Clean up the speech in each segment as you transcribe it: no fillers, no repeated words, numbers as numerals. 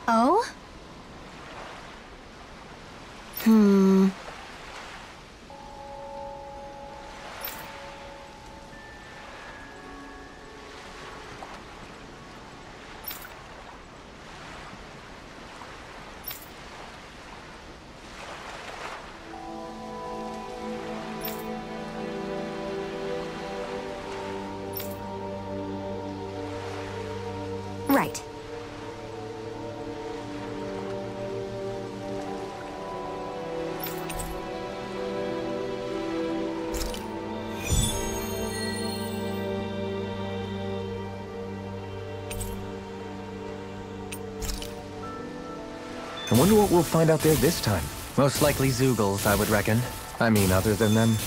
Oh? Right. I wonder what we'll find out there this time. Most likely Zoogles, I would reckon. I mean, other than them.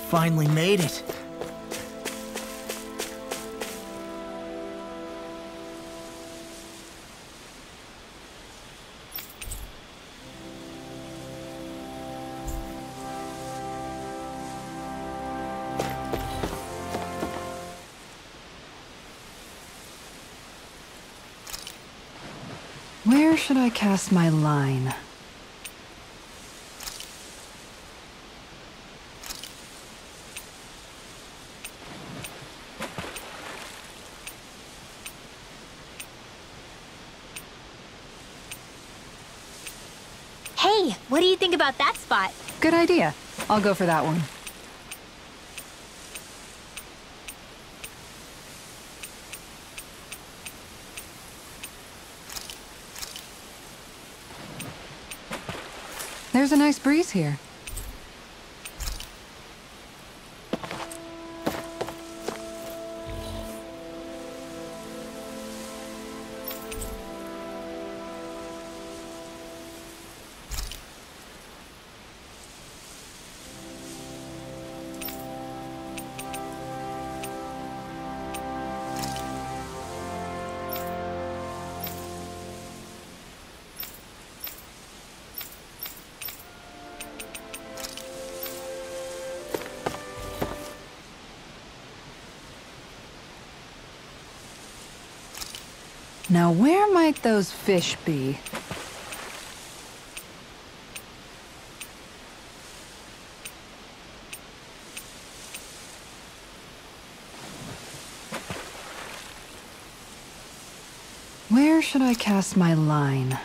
Finally made it. Where should I cast my line? Hey, what do you think about that spot? Good idea. I'll go for that one. There's a nice breeze here. Now, where might those fish be? Where should I cast my line?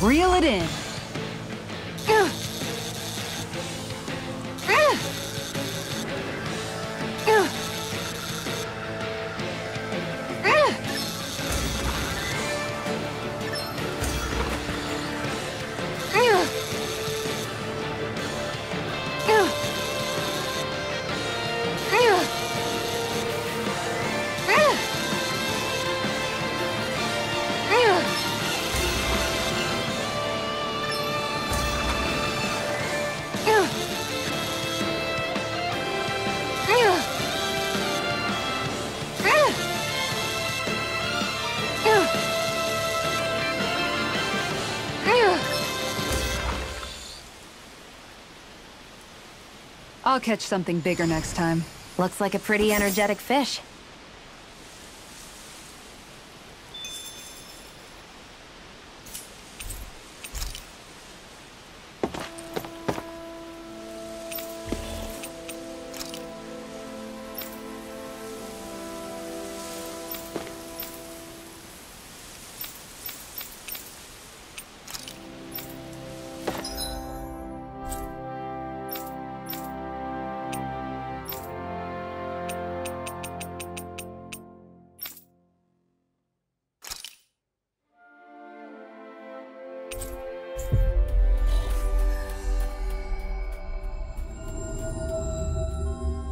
Reel it in. I'll catch something bigger next time. Looks like a pretty energetic fish.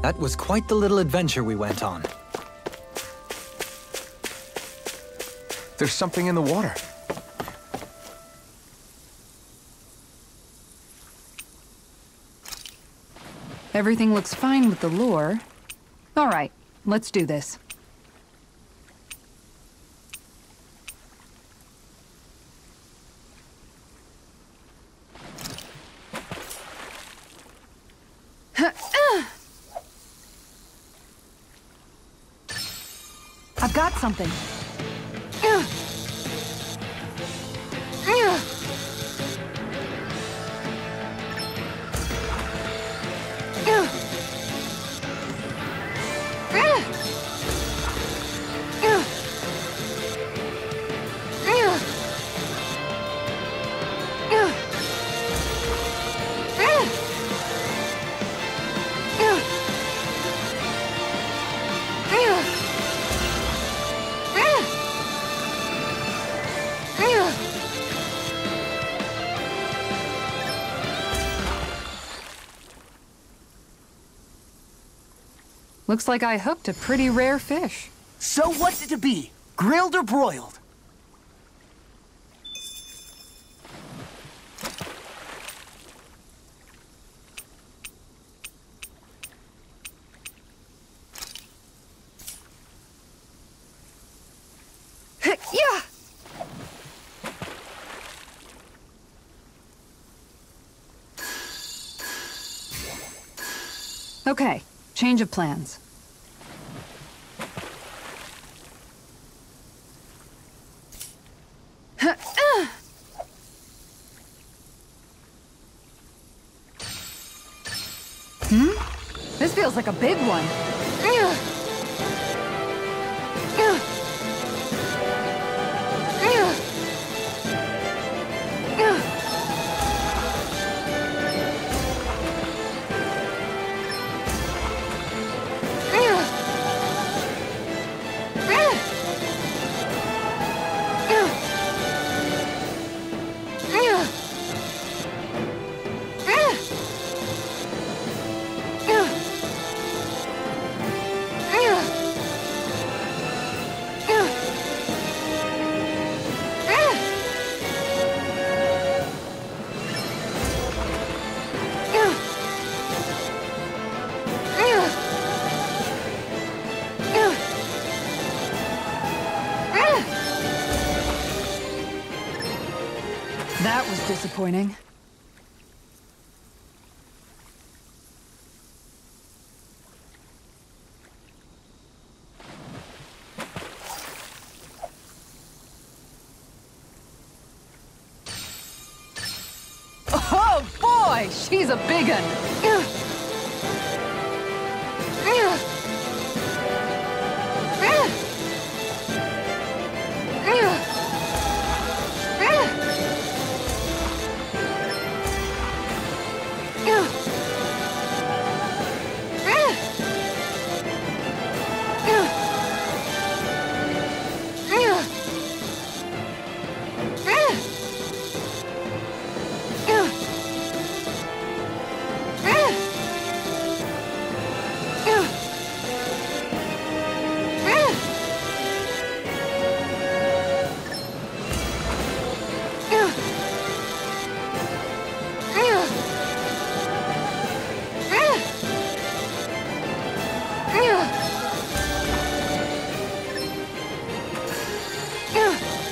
That was quite the little adventure we went on. There's something in the water. Everything looks fine with the lure. All right, let's do this. I've got something. Looks like I hooked a pretty rare fish. So what's it to be? Grilled or broiled? Yeah. Okay, change of plans. This feels like a big one. That was disappointing. Oh boy, she's a big one.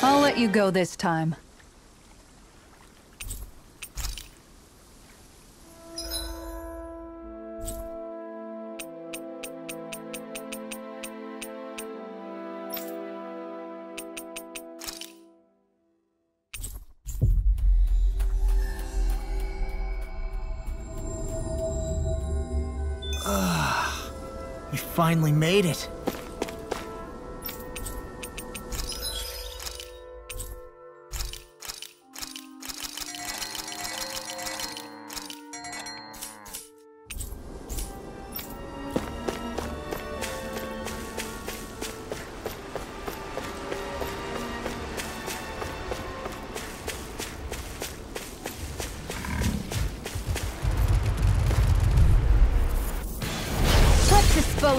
I'll let you go this time. We finally made it.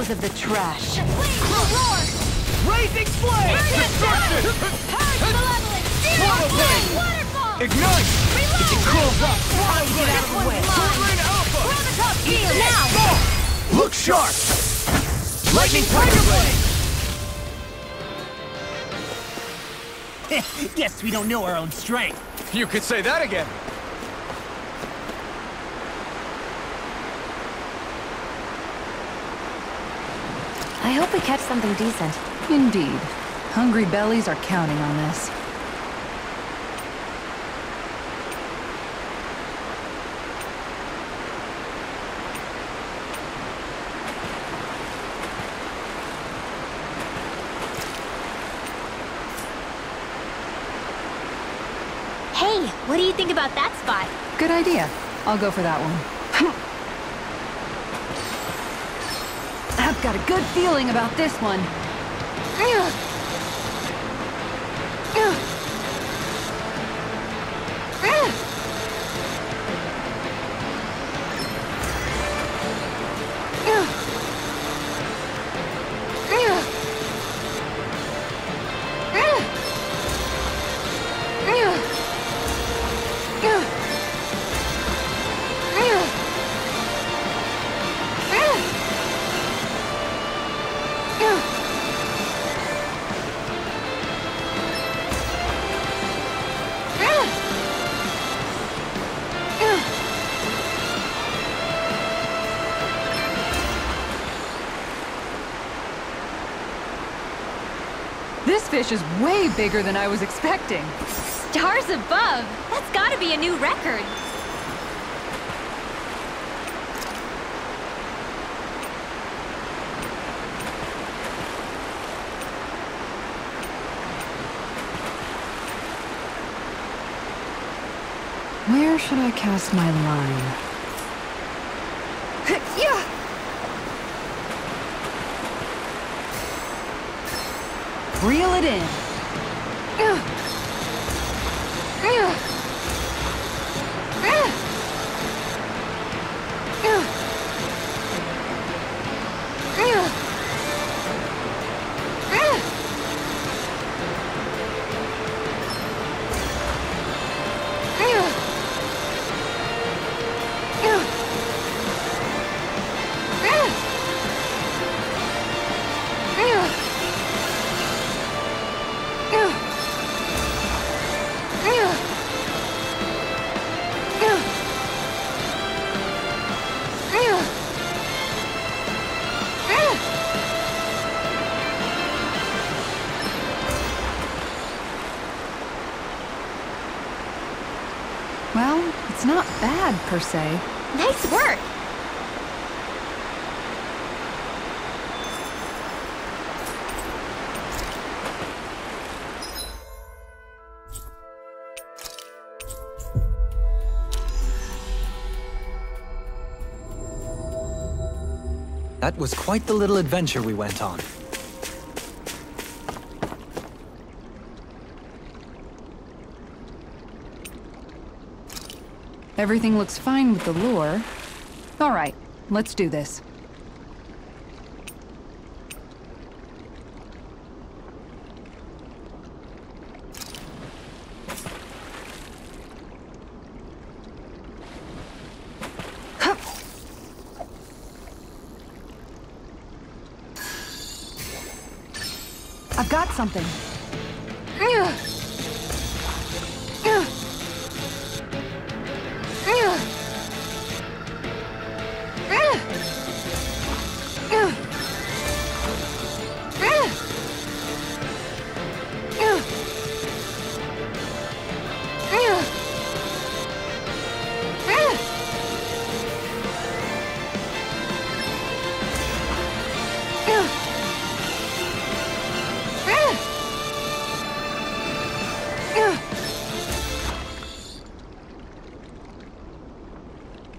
dispose of the trash. Raising flame! Destruction! Waterfall! Ignite! If it cools up, Get out of the way. Turbine Alpha! We're on the top gear now! Look sharp! Lightning Tiger Blade! Guess we don't know our own strength. You could say that again. I hope we catch something decent. Indeed. Hungry bellies are counting on this. Hey, what do you think about that spot? Good idea. I'll go for that one. I've got a good feeling about this one. This fish is way bigger than I was expecting. Stars above! That's gotta be a new record! Where should I cast my line? Yeah! Reel it in. Well, it's not bad, per se. Nice work! That was quite the little adventure we went on. Everything looks fine with the lure. All right, let's do this. I've got something.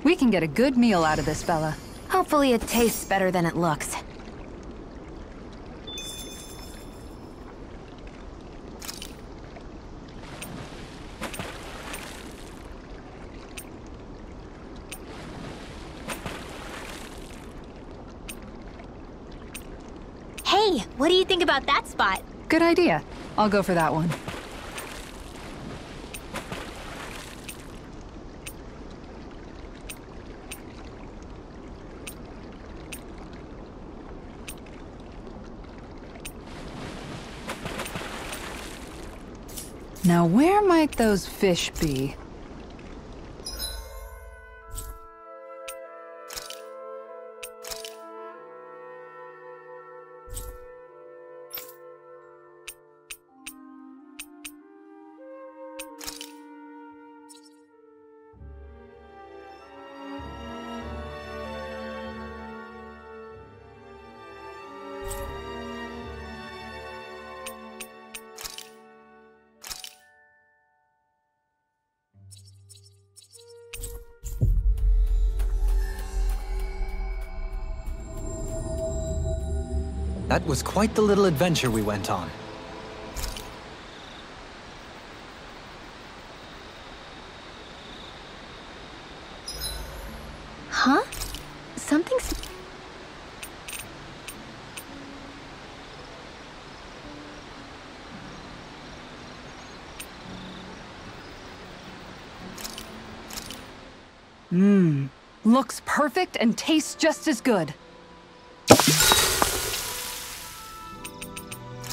We can get a good meal out of this fella. Hopefully it tastes better than it looks. what do you think about that spot? Good idea. I'll go for that one. Now, where might those fish be? That was quite the little adventure we went on. Huh? Something's... Looks perfect and tastes just as good.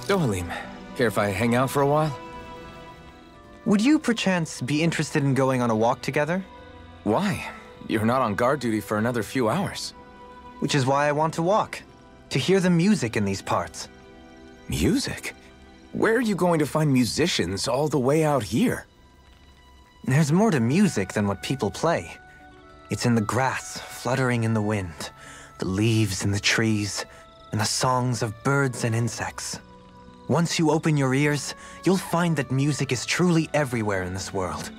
So, Halim, care if I hang out for a while? Would you perchance be interested in going on a walk together? Why? You're not on guard duty for another few hours. Which is why I want to walk. To hear the music in these parts. Music? Where are you going to find musicians all the way out here? There's more to music than what people play. It's in the grass, fluttering in the wind, the leaves in the trees, and the songs of birds and insects. Once you open your ears, you'll find that music is truly everywhere in this world.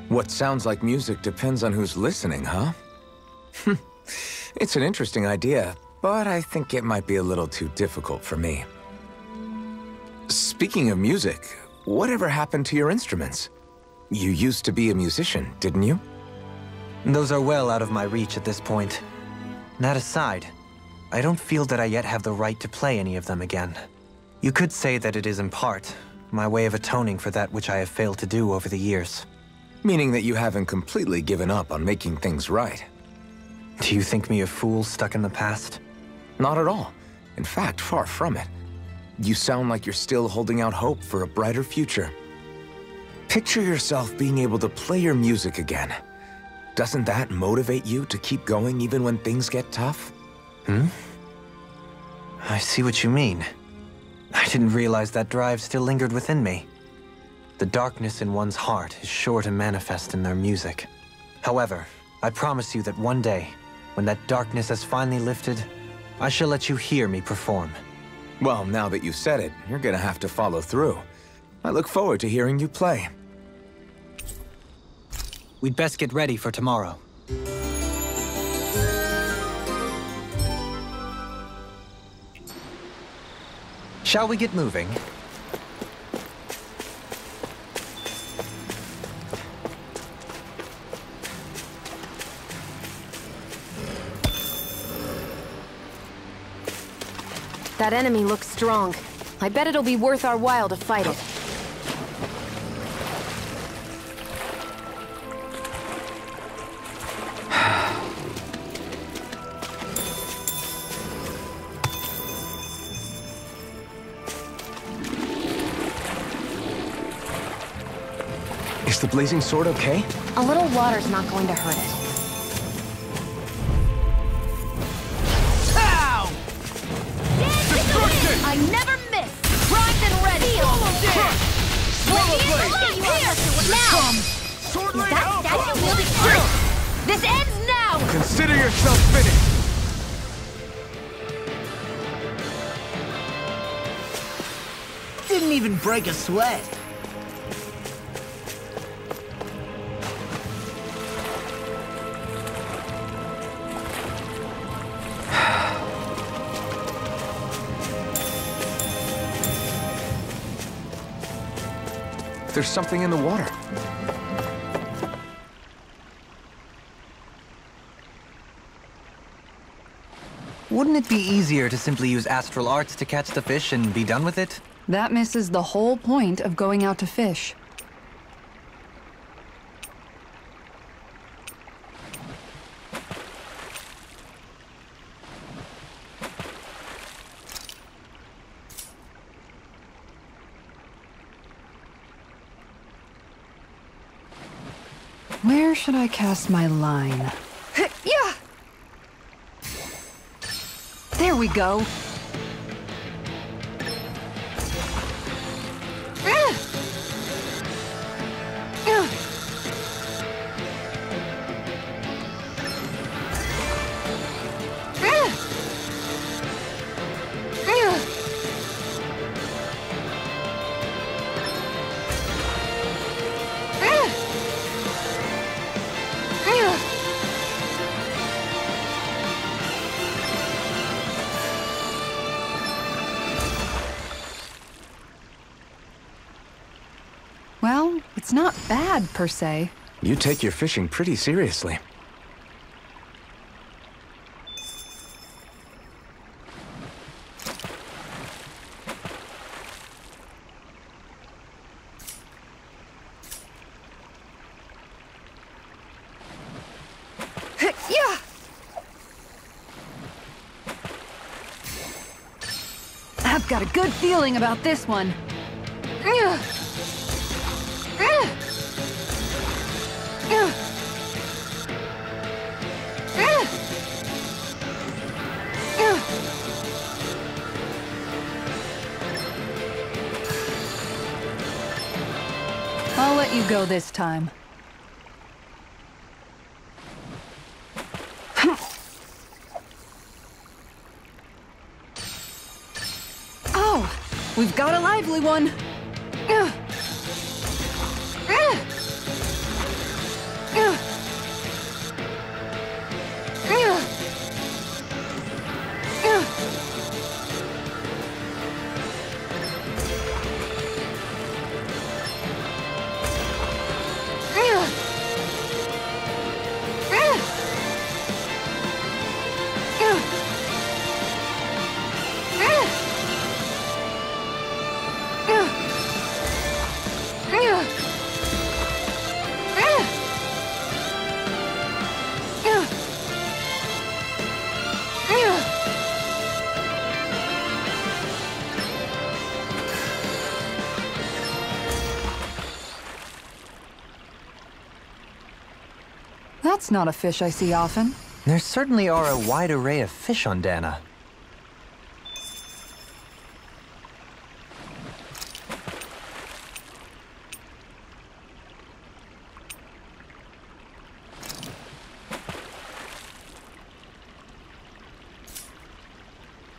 What sounds like music depends on who's listening, huh? It's an interesting idea, but I think it might be a little too difficult for me. Speaking of music, whatever happened to your instruments? You used to be a musician, didn't you? Those are well out of my reach at this point. That aside, I don't feel that I yet have the right to play any of them again. You could say that it is in part my way of atoning for that which I have failed to do over the years. Meaning that you haven't completely given up on making things right. Do you think me a fool stuck in the past? Not at all. In fact, far from it. You sound like you're still holding out hope for a brighter future. Picture yourself being able to play your music again. Doesn't that motivate you to keep going even when things get tough? I see what you mean. I didn't realize that drive still lingered within me. The darkness in one's heart is sure to manifest in their music. However, I promise you that one day, when that darkness has finally lifted, I shall let you hear me perform. Well, now that you've said it, you're gonna have to follow through. I look forward to hearing you play. We'd best get ready for tomorrow. Shall we get moving? That enemy looks strong. I bet it'll be worth our while to fight it. Is the blazing sword okay? A little water's not going to hurt it. Ow! Destruction! I never miss! Primed and ready! Now! Sword lane That alpha! statue wielding true! This ends now! Consider yourself finished! Didn't even break a sweat. There's something in the water. Wouldn't it be easier to simply use astral arts to catch the fish and be done with it? That misses the whole point of going out to fish. Where should I cast my line? Yeah! There we go. Well, it's not bad, per se. You take your fishing pretty seriously. Yeah! I've got a good feeling about this one. I'll let you go this time. Oh, we've got a lively one. That's not a fish I see often. There certainly are a wide array of fish on Dana.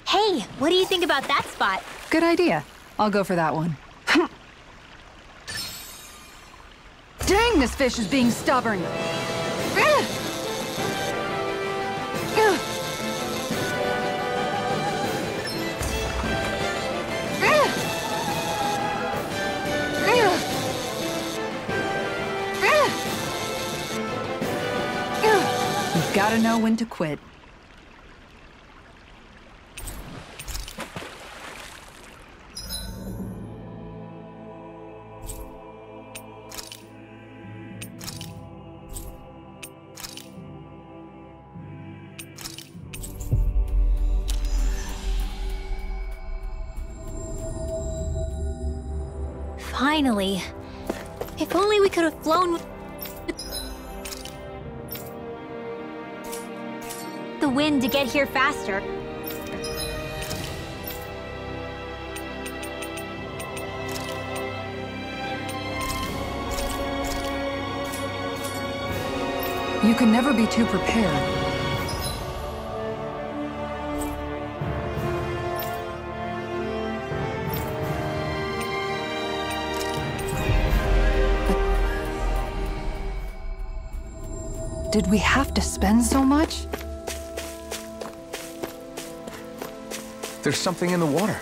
Hey, what do you think about that spot? Good idea. I'll go for that one. Dang, this fish is being stubborn. You've got to know when to quit. Finally. If only we could have flown with the wind to get here faster. You can never be too prepared. Did we have to spend so much? There's something in the water.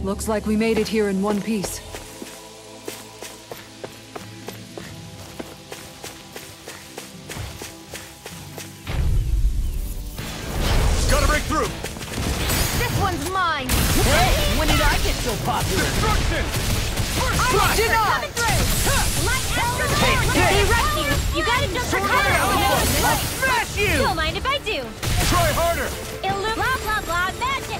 Looks like we made it here in one piece. Gotta break through! This one's mine! Hey, when did I get so popular? Destruction! Coming through! Light after the horn! They wrecked you! You gotta jump for cover! I'll smash you! Don't mind if I do! Try harder! Blah blah blah magic!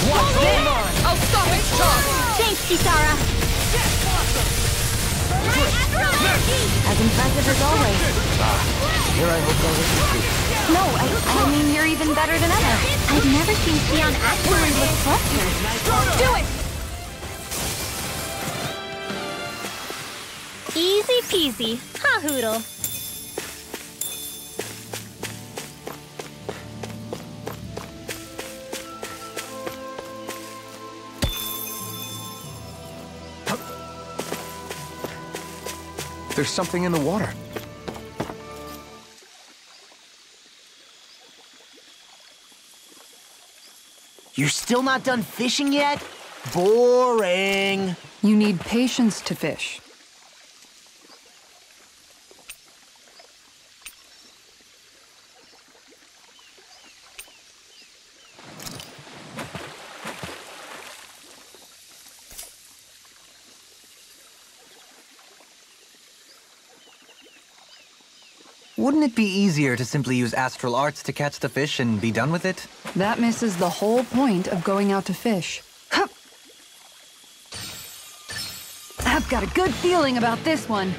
What's game on? I'll stop its charge! Thanks, Kisara! As impressive as always. Here I hope I'll listen to. No, I mean you're even better than ever. I've never seen Xion actually look flustered. Do it! Easy peasy. Ha hoodle. There's something in the water. You're still not done fishing yet? Boring. You need patience to fish. Wouldn't it be easier to simply use astral arts to catch the fish and be done with it? That misses the whole point of going out to fish. Hup. I've got a good feeling about this one.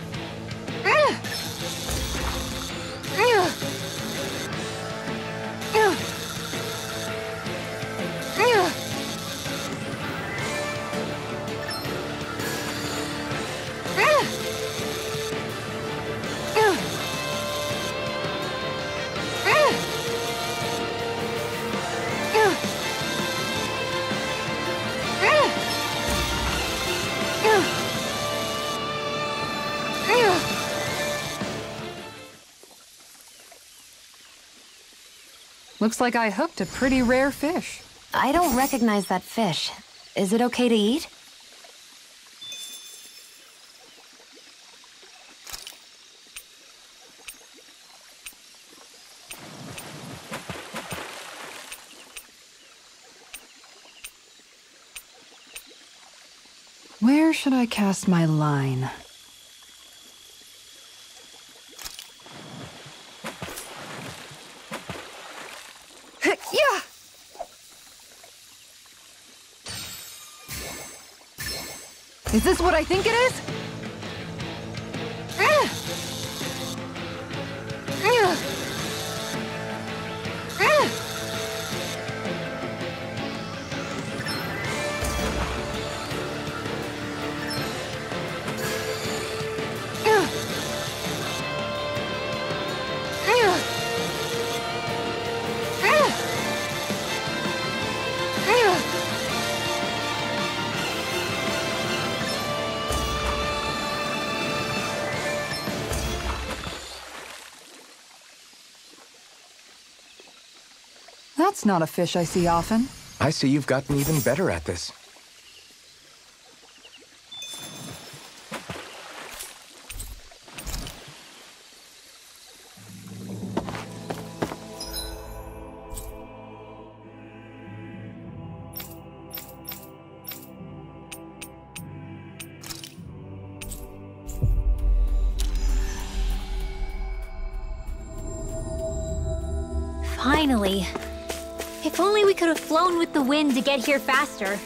Looks like I hooked a pretty rare fish. I don't recognize that fish. Is it okay to eat? Where should I cast my line? Yeah! Is this what I think it is? That's not a fish I see often. I see you've gotten even better at this. Finally. If only we could have flown with the wind to get here faster.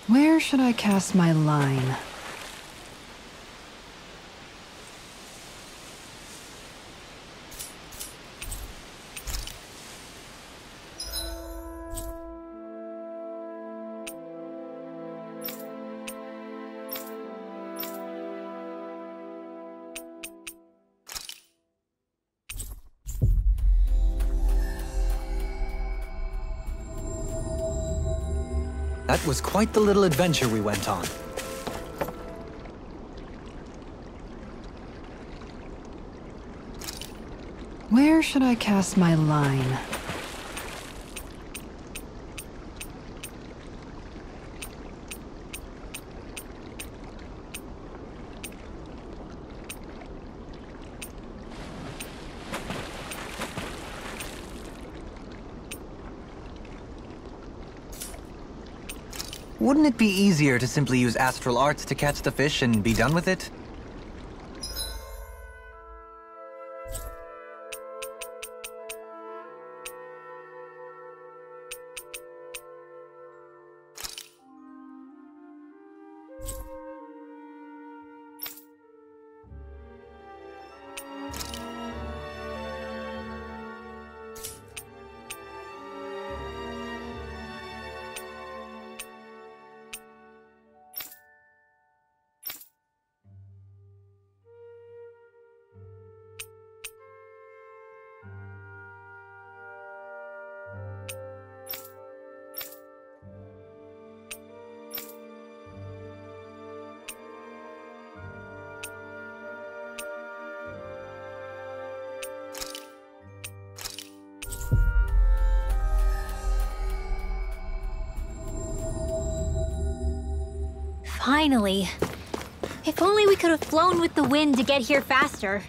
Where should I cast my line? That was quite the little adventure we went on. Where should I cast my line? Wouldn't it be easier to simply use astral arts to catch the fish and be done with it? Finally. If only we could have flown with the wind to get here faster.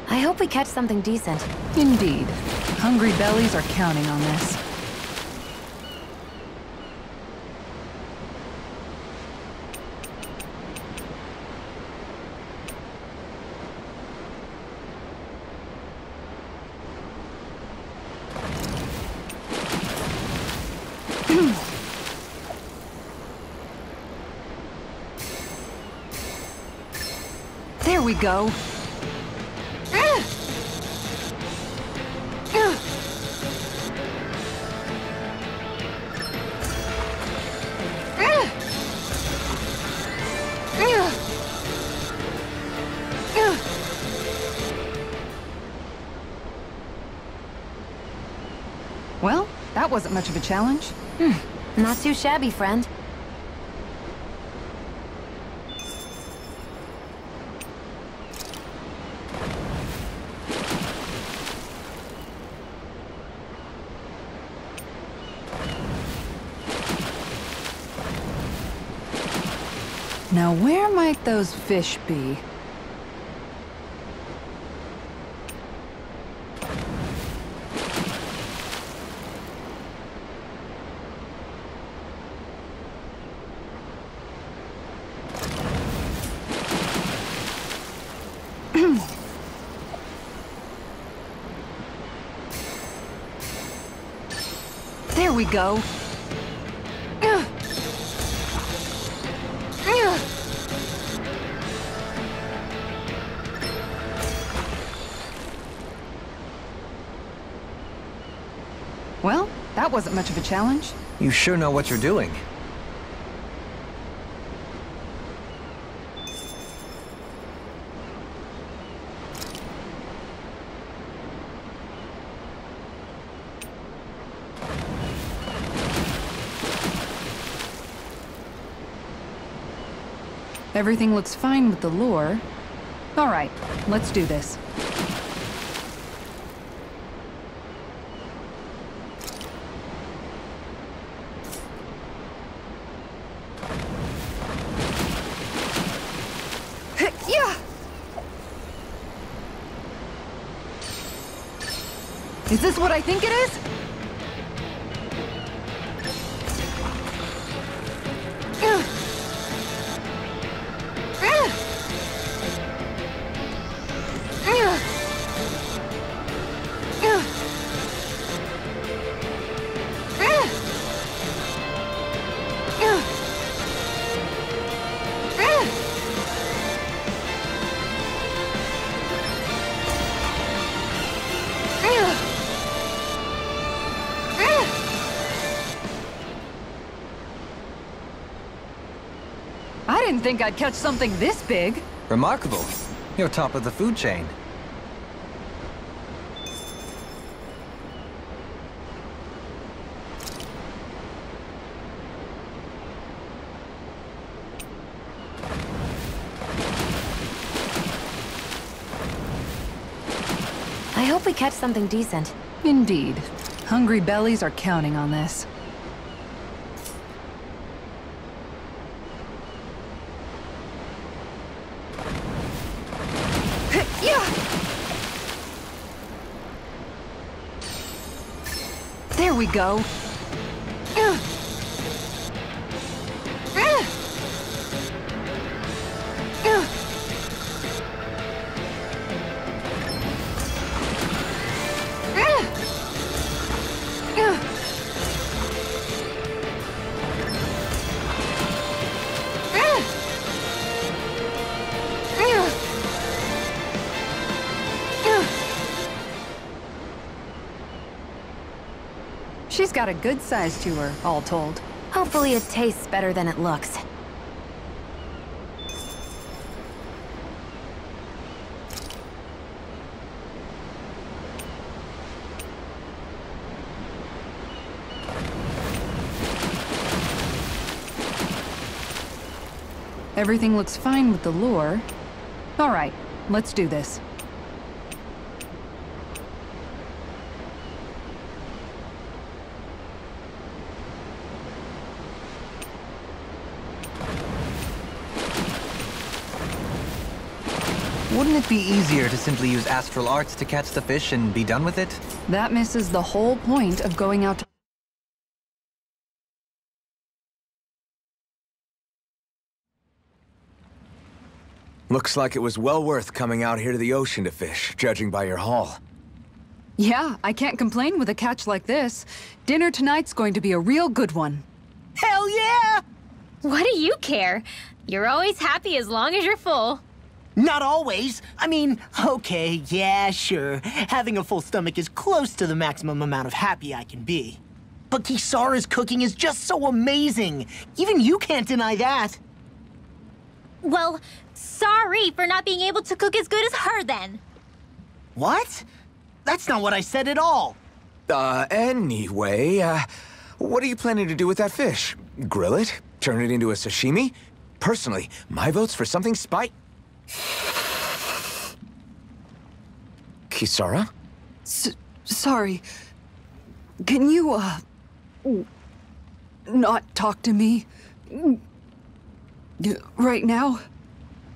I hope we catch something decent. Indeed. Hungry bellies are counting on this. There we go. Well, that wasn't much of a challenge. Not too shabby, friend. Now where might those fish be? There we go. Well, that wasn't much of a challenge. You sure know what you're doing. Everything looks fine with the lure. All right, let's do this. Yeah. Is this what I think it is? didn't think I'd catch something this big. Remarkable. You're top of the food chain. I hope we catch something decent. Indeed. Hungry bellies are counting on this. There we go. She's got a good size to her, all told. Hopefully it tastes better than it looks. Everything looks fine with the lure. All right, let's do this. Wouldn't it be easier to simply use astral arts to catch the fish and be done with it? That misses the whole point of going out to... Looks like it was well worth coming out here to the ocean to fish, judging by your haul. Yeah, I can't complain with a catch like this. Dinner tonight's going to be a real good one. Hell yeah! What do you care? You're always happy as long as you're full. Not always. I mean, okay, yeah, sure. Having a full stomach is close to the maximum amount of happy I can be. But Kisara's cooking is just so amazing. Even you can't deny that. Well, sorry for not being able to cook as good as her then. What? That's not what I said at all. Anyway, what are you planning to do with that fish? Grill it? Turn it into a sashimi? Personally, my vote's for something Kisara? Sorry. Can you, not talk to me? Right now?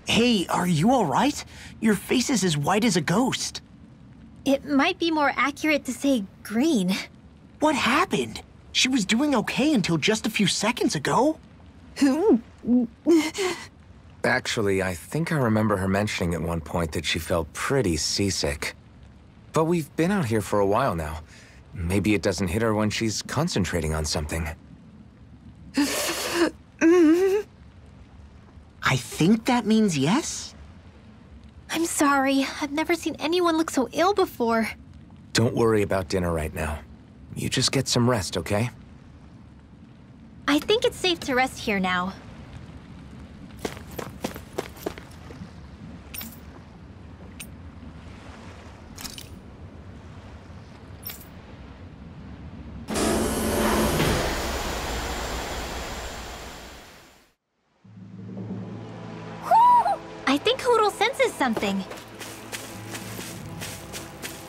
Hey, are you all right? Your face is as white as a ghost. It might be more accurate to say green. What happened? She was doing okay until just a few seconds ago. Actually, I think I remember her mentioning at one point that she felt pretty seasick. But we've been out here for a while now. Maybe it doesn't hit her when she's concentrating on something. I think that means yes? I'm sorry. I've never seen anyone look so ill before. Don't worry about dinner right now. You just get some rest, okay? I think it's safe to rest here now. I think Hoodle senses something.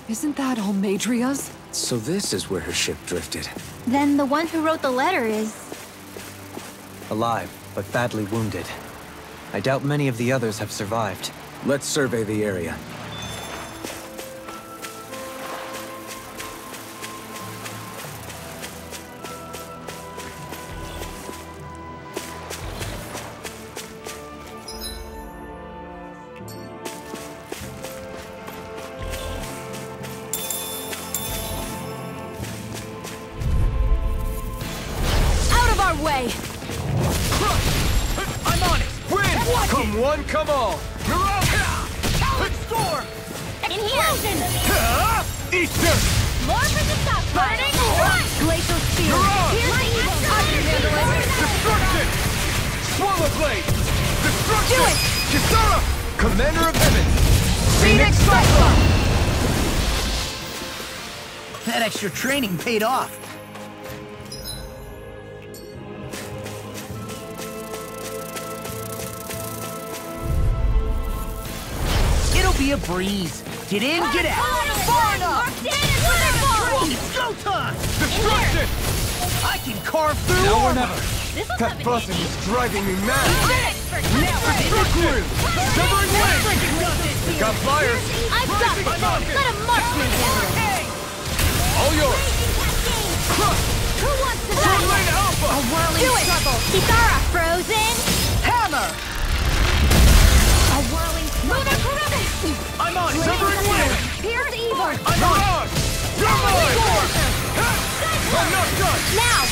Isn't that Almadria's? So this is where her ship drifted. Then the one who wrote the letter is... Alive, but badly wounded. I doubt many of the others have survived. Let's survey the area. Way. I'm on it! Win! Come one, come all! You're out! Talent storm! Explosion! Easter! More for the stockpile! Burning strike! Glacial spear. You're on! Here's the evil! Destruction! Swallow blade! Do it! Kisara! Commander of Heaven! Phoenix Cyclone! That extra training paid off. It'll be a breeze. Get in, get out. Far enough! It's go time! Destruction! I can carve through Now or armor. never! This'll That come in buzzing handy. is driving me mad! Destruction! Severing wings! Got fire! I've got this! Let a marksman handle it! All yours! Who wants to Full battle? lane alpha! A whirling struggle! Kisara, frozen! Hammer! A whirling Lunar Crucis! I'm on! Severing wings! Here's evil! I'm on! You're mine! I'm not done! Now!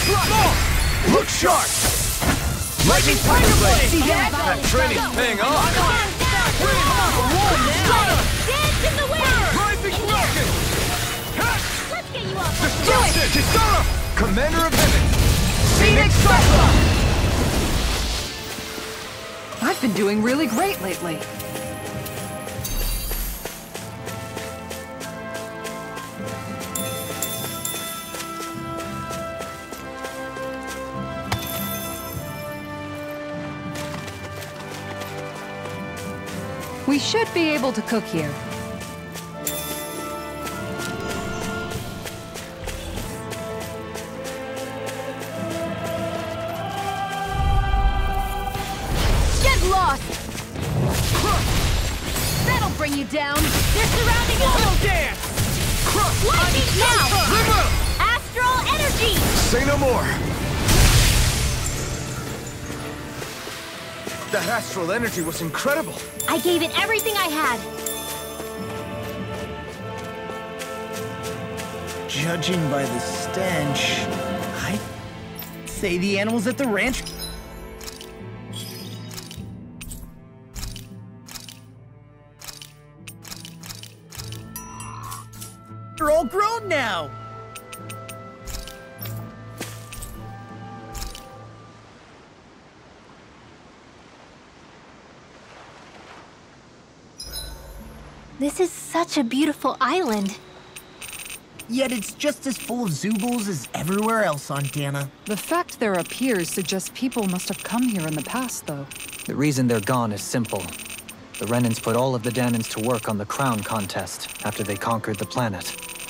Look sharp! Lightning Thunder Blade! See that? That training's paying off! Dance in the wind! Rising rocket! Let's get you off! Destruction! Kisara! Commander of Heaven! Phoenix Cyclone! I've been doing really great lately. We should be able to cook here. Get lost! That'll bring you down! They're surrounding us! Dance! Lightning now! Astral energy! Say no more! That astral energy was incredible! I gave it everything I had. Judging by the stench, I'd say the animals at the ranch are all grown now. This is such a beautiful island. Yet it's just as full of Zoobles as everywhere else on Dana. The fact there appears suggests people must have come here in the past, though. The reason they're gone is simple. The Renans put all of the Danans to work on the crown contest after they conquered the planet.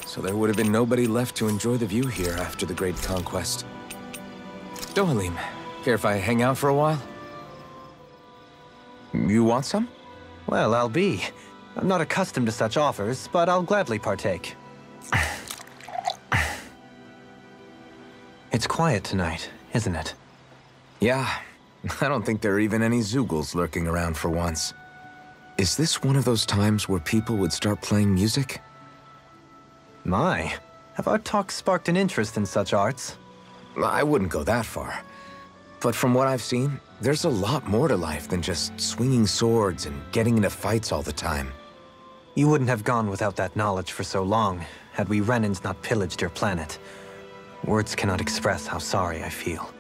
So there would have been nobody left to enjoy the view here after the Great Conquest. Dohalim, care if I hang out for a while? You want some? Well, I'll be. I'm not accustomed to such offers, but I'll gladly partake. It's quiet tonight, isn't it? Yeah. I don't think there are even any Zoogles lurking around for once. Is this one of those times where people would start playing music? My, have our talks sparked an interest in such arts? I wouldn't go that far. But from what I've seen, there's a lot more to life than just swinging swords and getting into fights all the time. You wouldn't have gone without that knowledge for so long, had we Renans not pillaged your planet. Words cannot express how sorry I feel.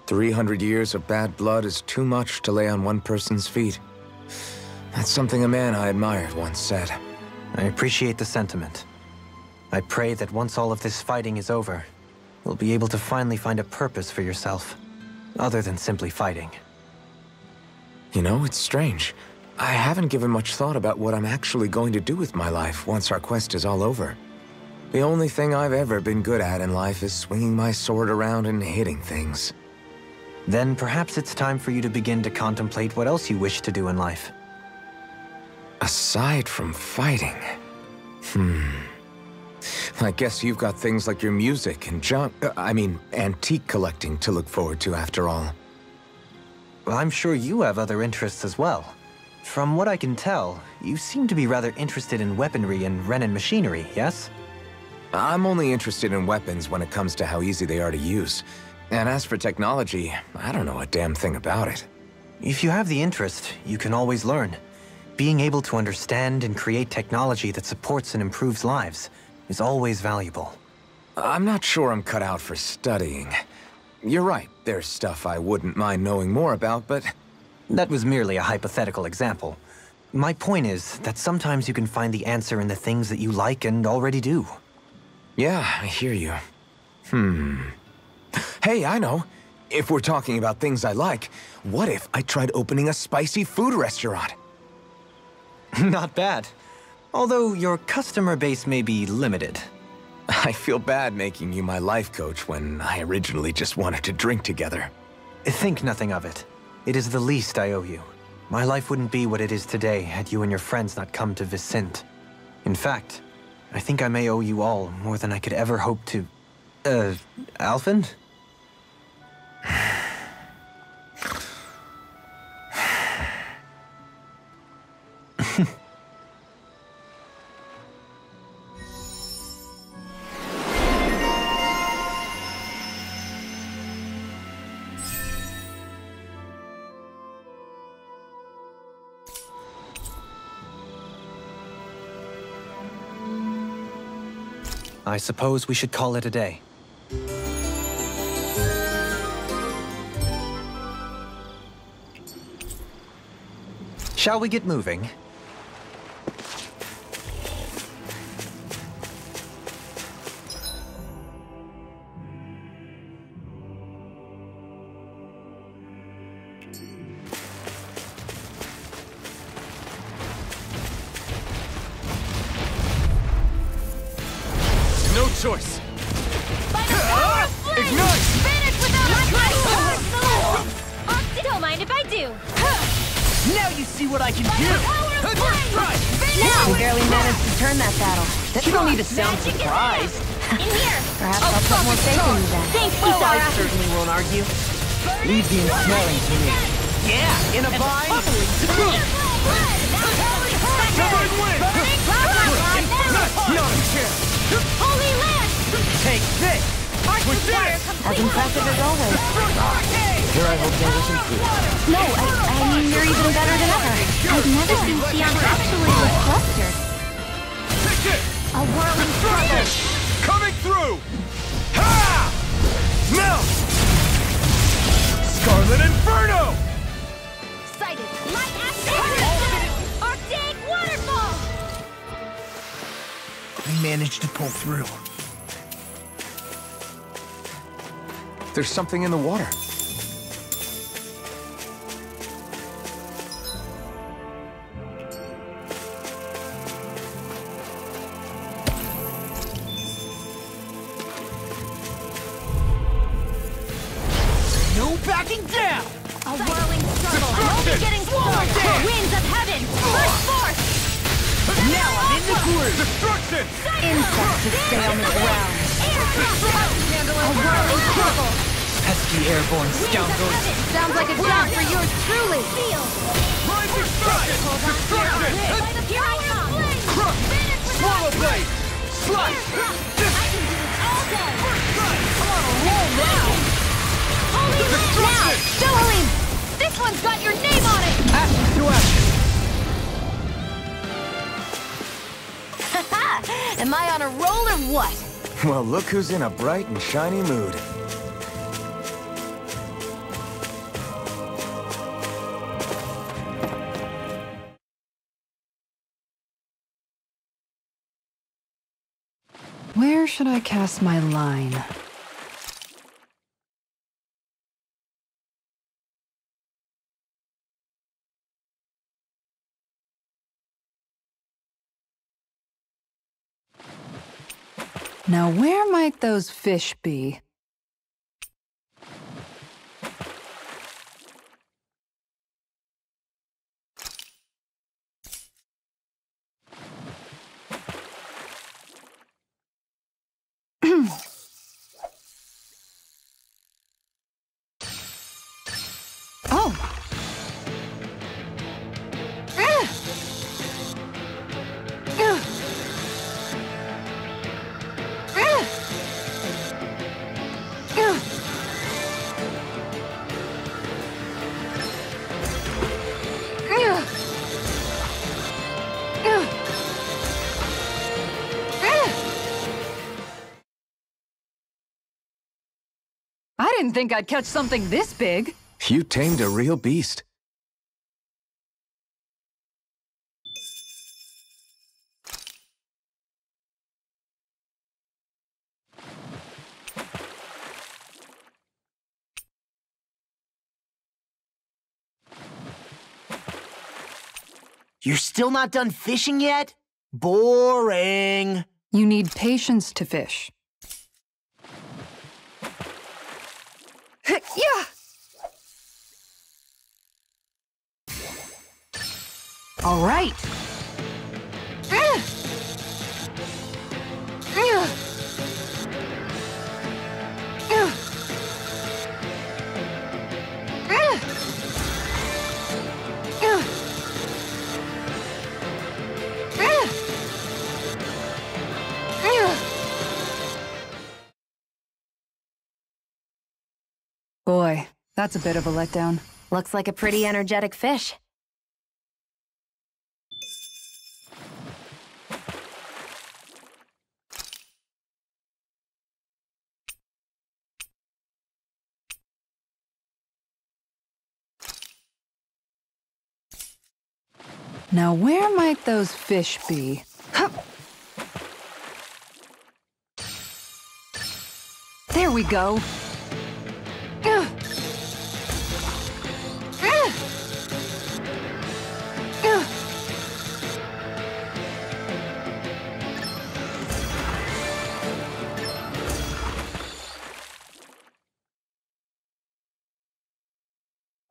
300 years of bad blood is too much to lay on one person's feet. That's something a man I admired once said. I appreciate the sentiment. I pray that once all of this fighting is over, you'll be able to finally find a purpose for yourself, other than simply fighting. You know, it's strange. I haven't given much thought about what I'm actually going to do with my life once our quest is all over. The only thing I've ever been good at in life is swinging my sword around and hitting things. Then perhaps it's time for you to begin to contemplate what else you wish to do in life. Aside from fighting... I guess you've got things like your music and antique collecting to look forward to after all. Well, I'm sure you have other interests as well. From what I can tell, you seem to be rather interested in weaponry and Renan machinery, yes? I'm only interested in weapons when it comes to how easy they are to use. And as for technology, I don't know a damn thing about it. If you have the interest, you can always learn. Being able to understand and create technology that supports and improves lives is always valuable. I'm not sure I'm cut out for studying. You're right, there's stuff I wouldn't mind knowing more about, but That was merely a hypothetical example. My point is that sometimes you can find the answer in the things that you like and already do. Yeah, I hear you. Hey, I know. If we're talking about things I like, what if I tried opening a spicy food restaurant? Not bad. Although your customer base may be limited. I feel bad making you my life coach when I originally just wanted to drink together. Think nothing of it. It is the least I owe you. My life wouldn't be what it is today had you and your friends not come to Vicente. In fact, I think I may owe you all more than I could ever hope to... Alvin? I suppose we should call it a day. Shall we get moving? No choice! Ignite! Finish without a Don't mind if I do. Now you see what I can do! Now we barely managed to turn that battle. You don't need to sound surprised. In here. Perhaps I'll put more faith in you then. Thanks, Oh, I Isara. certainly won't argue. Leave the ensnaring to me. Yeah, in a bind. Not a chance! Holy land! Take this! As impressive as always. Here I hope there isn't food. No, I mean you're even better than ever. I've never seen Xion actually look flustered. A whirling struggle. Coming through! Ha! Melt! Scarlet Inferno! Sighted. Light action! Arctic waterfall! I managed to pull through. There's something in the water. No backing down! A whirling struggle. Only getting stronger. Winds of heaven. Burst forth. Now I'm in the groove! Destruction! Insects to stay on the ground. A whirling struggle. Pesky airborne scoundrels. Sounds like a job for yours truly. Rising strike! Destruction! Here I come. Crush! Swallow blade! Slice! All day. Roll now. Holy land. Destruction! Joaline, this one's got your name on it. Ashes to ashes. Am I on a roll or what? Well, look who's in a bright and shiny mood. Where should I cast my line? Now, where might those fish be? Oh! I didn't think I'd catch something this big. You tamed a real beast. You're still not done fishing yet? Boring. You need patience to fish. Yeah! All right. Boy, that's a bit of a letdown. Looks like a pretty energetic fish. Now where might those fish be? There we go.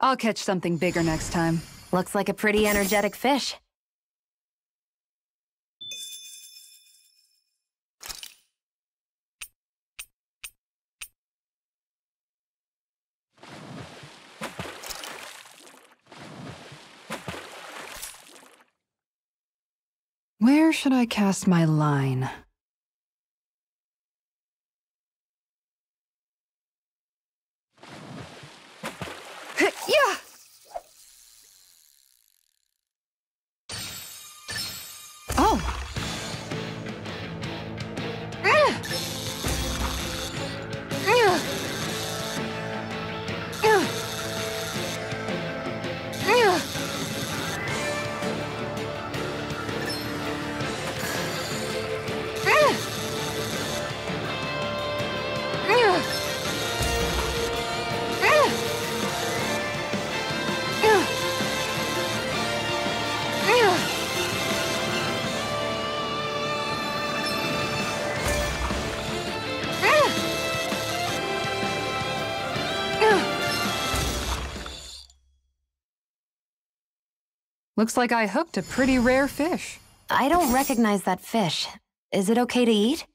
I'll catch something bigger next time. Looks like a pretty energetic fish. Where should I cast my line? Yeah! Oh! Looks like I hooked a pretty rare fish. I don't recognize that fish. Is it okay to eat?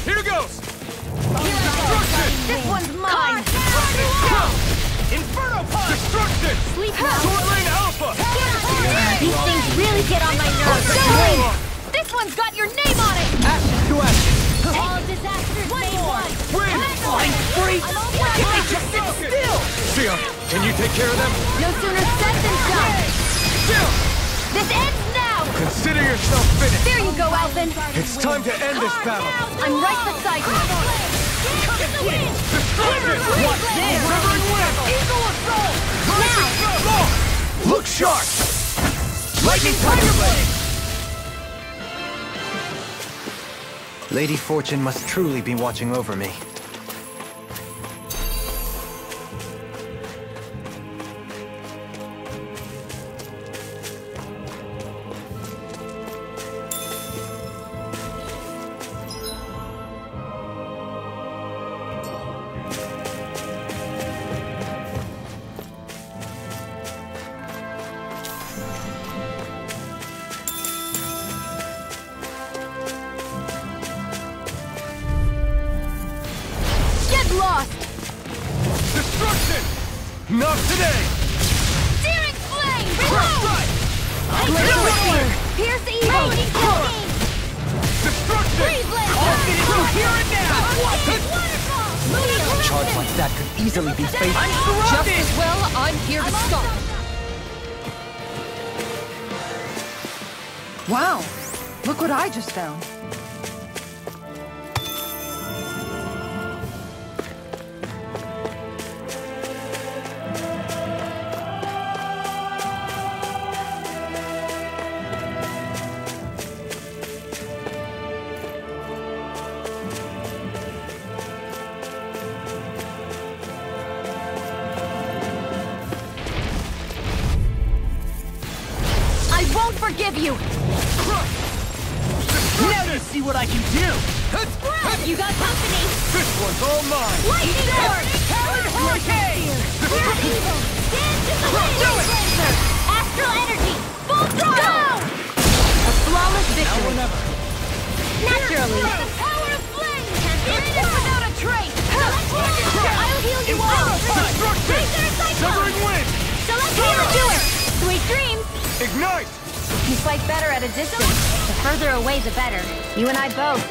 Here goes! This one's mine! Inferno Punch! Destruction! Sleep Sword Lane Alpha! These things really get on my nerves. This one's got your name on it! Action to action! All disasters may one! Win! Flying freak! Can they just sit still? Sion, can you take care of them? No sooner said than done! Sion! This ends now! Consider yourself finished! There you go, Alvin! It's time to end this battle! I'm right beside you! Destruction! What's this? Severing Wind! Eagle assault! Now! Look sharp! Lightning Tiger Blade! Lady Fortune must truly be watching over me. Lost! Destruction! Not today! Searing flame! Crush Reload! strike! Pierce evil! Destruction! Freeze laser! I'll finish you here and now! Waterfall! A charge like that could easily be fatal. I'm Just surrounded! as well, I'm here to stop. Wow, look what I just found. I won't forgive you! Now you see what I can do! You got company! This one's all mine! Lightning Sword! Powered hurricane! We're evil! Dance in the wind! Do it! Laser! Astral energy! Full throttle! A flawless victory! Now or never. Naturally! The power of flame! Can't finish without a trace! I'll heal you all! Destruction! Severing wind! So let's heal and do it! Sweet dreams! Ignite! You fight better at a distance? The further away, the better. You and I both.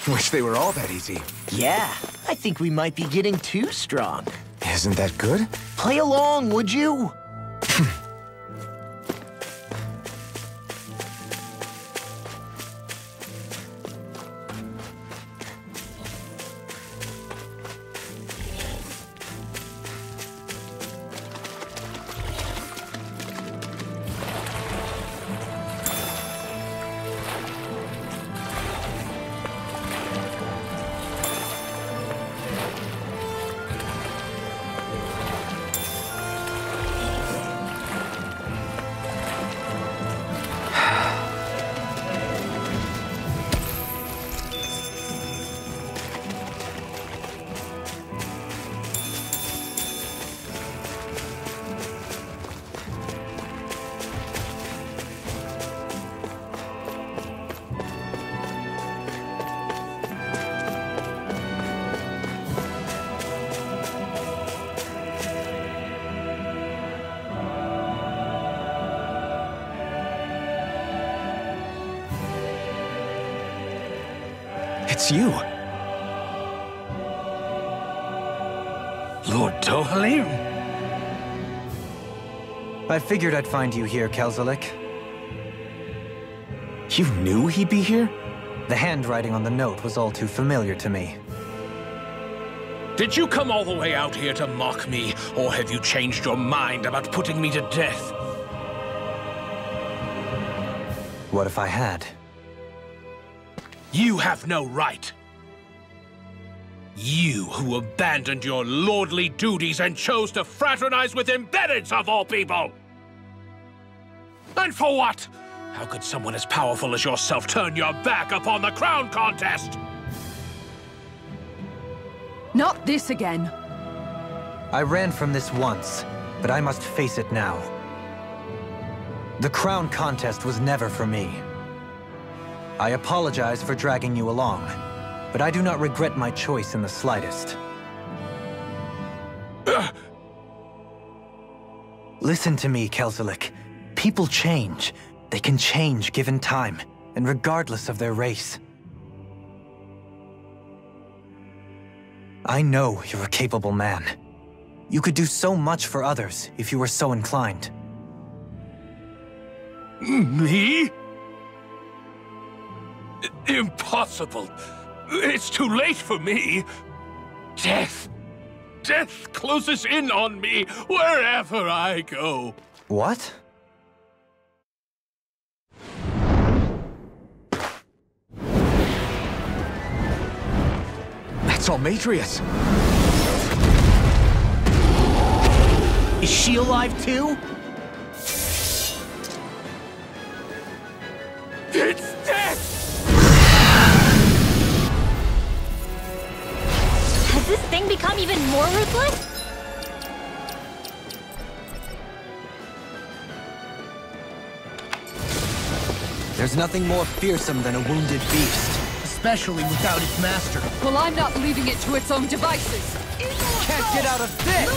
Wish they were all that easy. Yeah, I think we might be getting too strong. Isn't that good? Play along, would you? It's you. Lord Tohalim? I figured I'd find you here, Kelzelik. You knew he'd be here? The handwriting on the note was all too familiar to me. Did you come all the way out here to mock me, or have you changed your mind about putting me to death? What if I had? You have no right. You who abandoned your lordly duties and chose to fraternize with embeddeds of all people! And for what? How could someone as powerful as yourself turn your back upon the crown contest? Not this again. I ran from this once, but I must face it now. The crown contest was never for me. I apologize for dragging you along, but I do not regret my choice in the slightest. Listen to me, Kelzelik. People change. They can change given time, and regardless of their race. I know you're a capable man. You could do so much for others if you were so inclined. Me? Impossible. It's too late for me. Death. Death closes in on me wherever I go. What? That's Almatrius. Is she alive too? It's death! Has this thing become even more ruthless? There's nothing more fearsome than a wounded beast. Especially without its master. Well, I'm not leaving it to its own devices. Can't get out of this!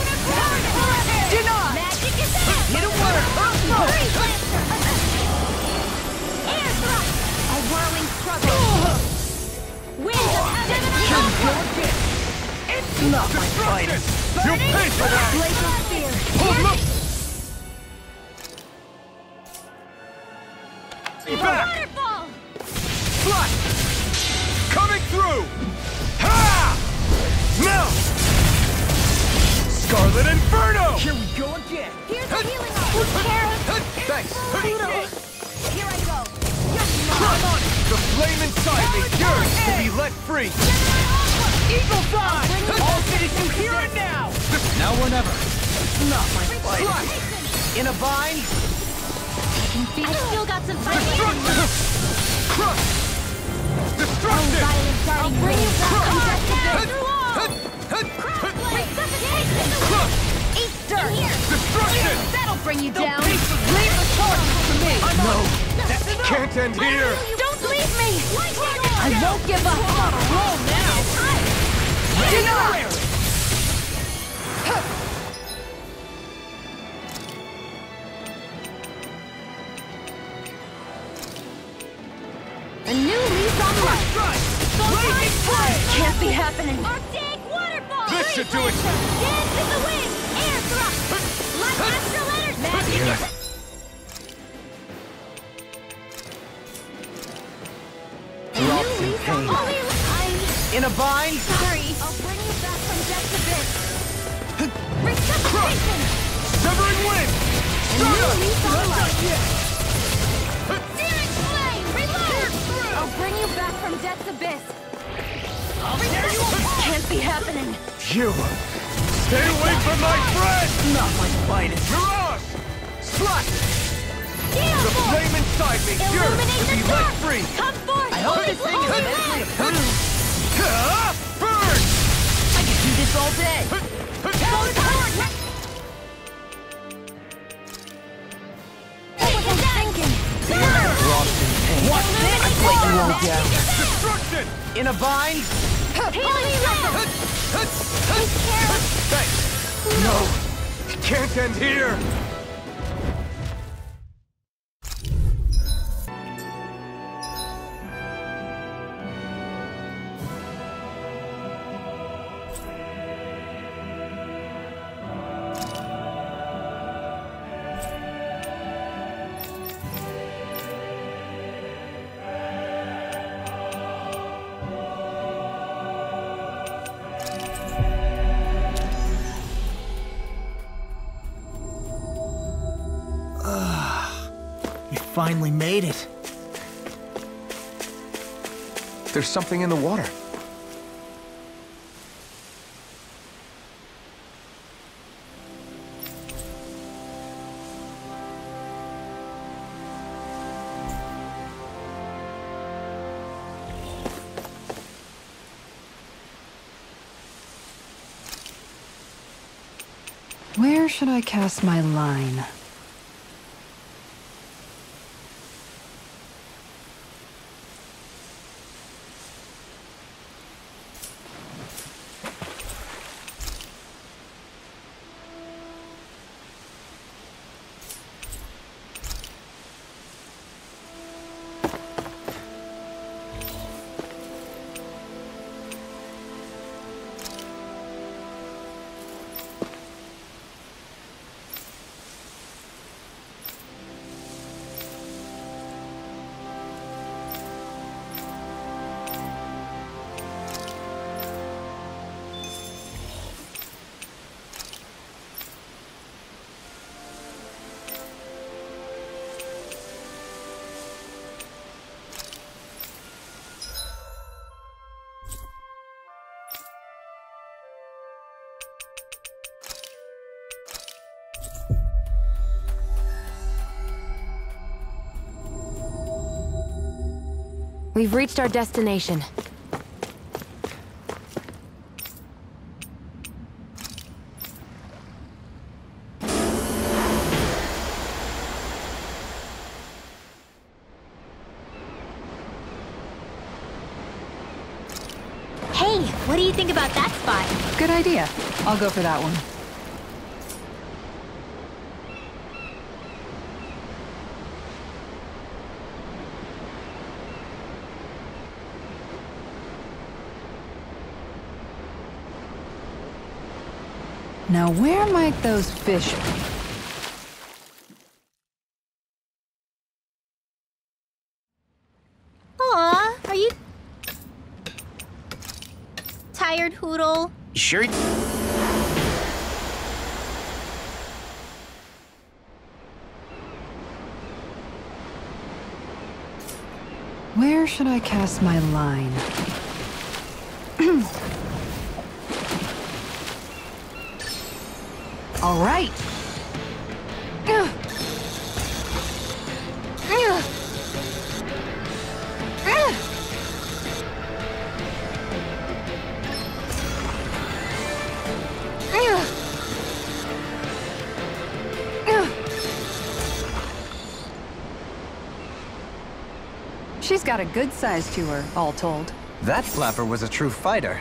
Deny! Magic is that! Get a word! Air thrust! I whirling struggle. Winds of heaven and It's not my finest. You pay for that! Blaze of fear. Hold up! Back! Waterfall. Flush! Coming through! Ha! Now! Scarlet Inferno! Here we go again. Here's the healing arm. Thanks! Here I go. Come on! The flame inside me, yours to be let free! Eagle Fly! I'll finish you here and now! Now or never! It's not my finest. In a bind? I still got some fighting. Crush! Destruction! Violent darting rays. Crush! Eat dirt. Destruction! That'll bring you down. Leave the torch to me! No! Can't end here! Don't leave me. I won't give up. Roll now! Deny! A new lease on life. Blazing flame! Can't be happening. Arctic waterfall. This should do it! Dance in the wind. Air thrust. Light astral energy. Magic. Drops in pain. In a bind? Sorry. I'll bring you back from death's abyss. Resuscitation. Severing wind! A new lease on life. Searing flame. Reload. I'll bring you back from death's abyss. Can't be happening. You! Stay away from my friend! Not my finest. Mirage! Slash! Gale The force. flame inside me, yours Illuminate to the be let dark. free! Come forth. I hope this thing is immensely approved. Burn! I could do this all day. Drops in pain. Watch this! I played you all down. Destruction! In a bind? Thanks! No! It can't end here! We finally made it. There's something in the water. Where should I cast my line? We've reached our destination. Hey, what do you think about that spot? Good idea. I'll go for that one. Now where might those fish be? Aw, are you tired, Hoodle? You sure? Where should I cast my line? All right. She's got a good size to her, all told. That flapper was a true fighter.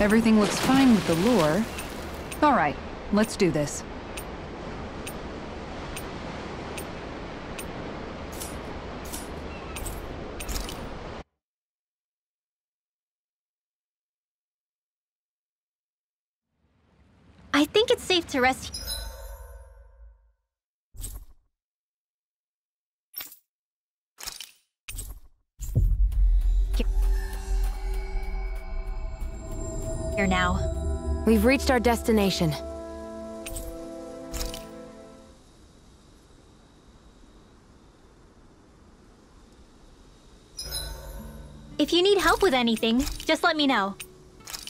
Everything looks fine with the lure. All right, let's do this. I think it's safe to rest. Here now. We've reached our destination. If you need help with anything, just let me know.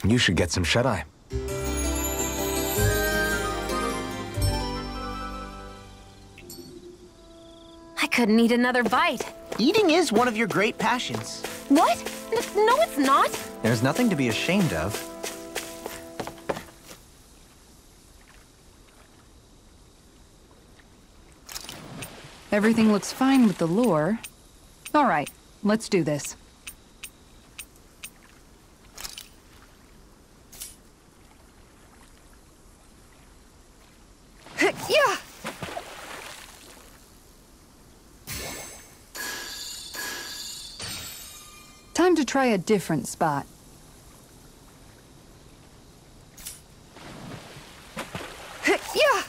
You should get some shut-eye. I couldn't eat another bite. Eating is one of your great passions. What? No, it's not. There's nothing to be ashamed of. Everything looks fine with the lure. All right, let's do this. Yeah. Time to try a different spot. Yeah.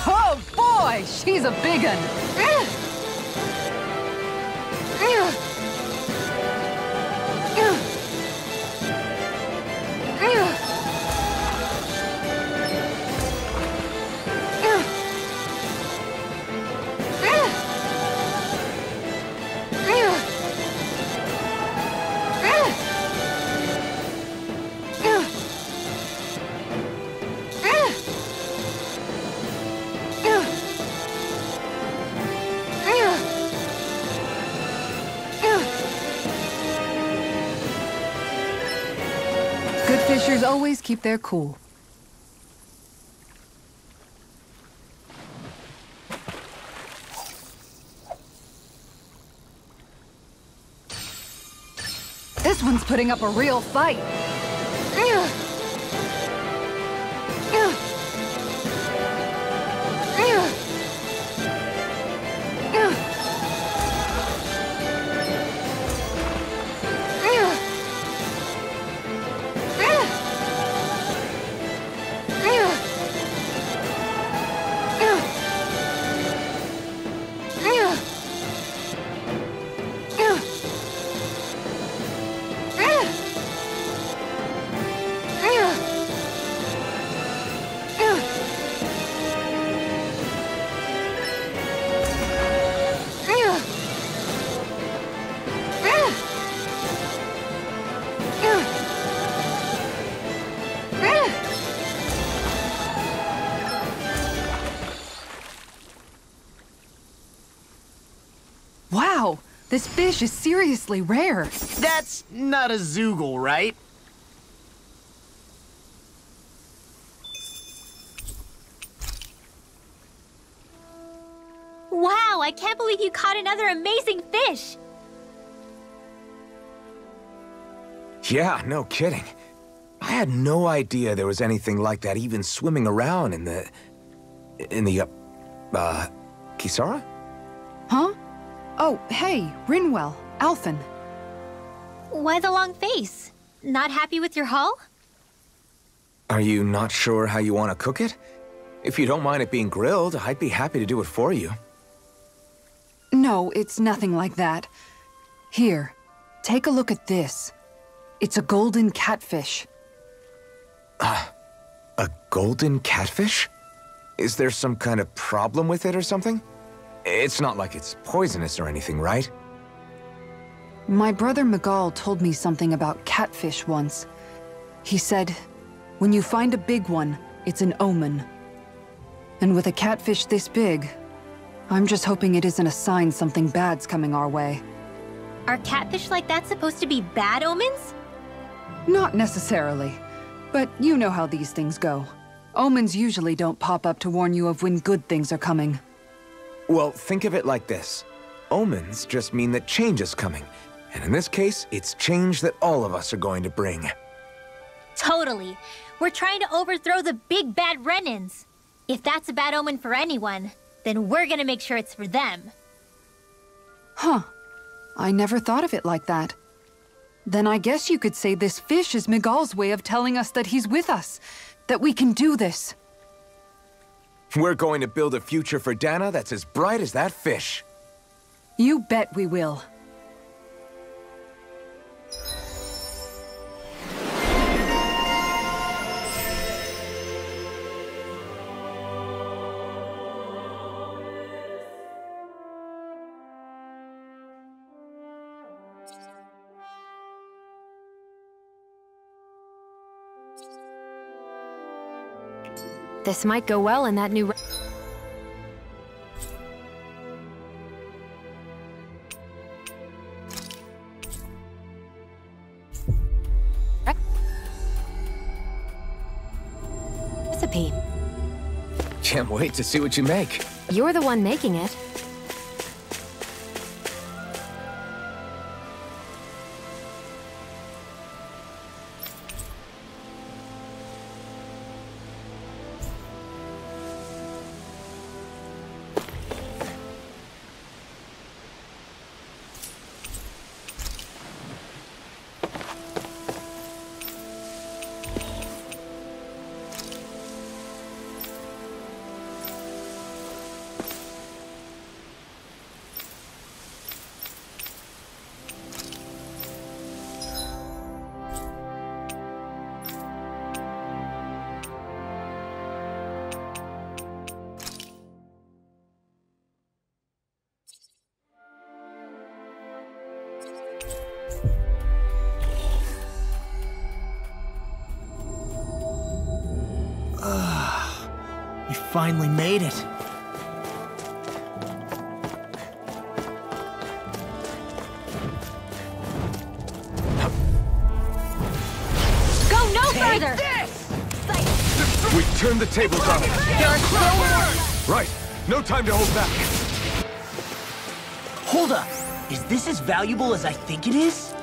Oh boy, she's a big one. Good fishers always keep their cool. This one's putting up a real fight. Wow, this fish is seriously rare. That's not a zoogle, right? Wow, I can't believe you caught another amazing fish! Yeah, no kidding. I had no idea there was anything like that even swimming around in the... Kisara? Huh? Oh, hey, Rinwell, Alphen. Why the long face? Not happy with your haul? Are you not sure how you want to cook it? If you don't mind it being grilled, I'd be happy to do it for you. No, it's nothing like that. Here, take a look at this. It's a golden catfish. A golden catfish? Is there some kind of problem with it or something? It's not like it's poisonous or anything, right? My brother Miguel told me something about catfish once. He said, when you find a big one, it's an omen. And with a catfish this big, I'm just hoping it isn't a sign something bad's coming our way. Are catfish like that supposed to be bad omens? Not necessarily, but you know how these things go. Omens usually don't pop up to warn you of when good things are coming. Well, think of it like this. Omens just mean that change is coming. And in this case, it's change that all of us are going to bring. Totally. We're trying to overthrow the big bad Renans. If that's a bad omen for anyone, then we're gonna make sure it's for them. Huh. I never thought of it like that. Then I guess you could say this fish is Miguel's way of telling us that he's with us. That we can do this. We're going to build a future for Dana that's as bright as that fish. You bet we will. This might go well in that new... recipe. Can't wait to see what you make. You're the one making it. We finally made it. Go no further! We turned the tables on it. There are still more! Right. No time to hold back. Hold up. Is this as valuable as I think it is?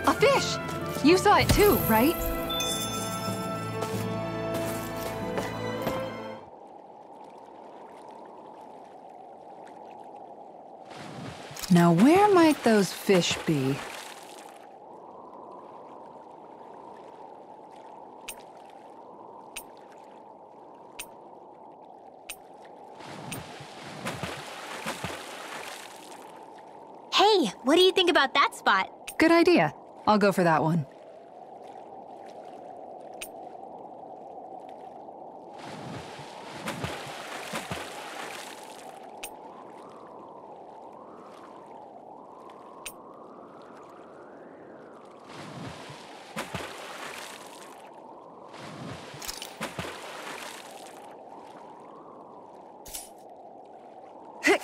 A fish! You saw it too, right? Now where might those fish be? Hey, what do you think about that spot? Good idea. I'll go for that one.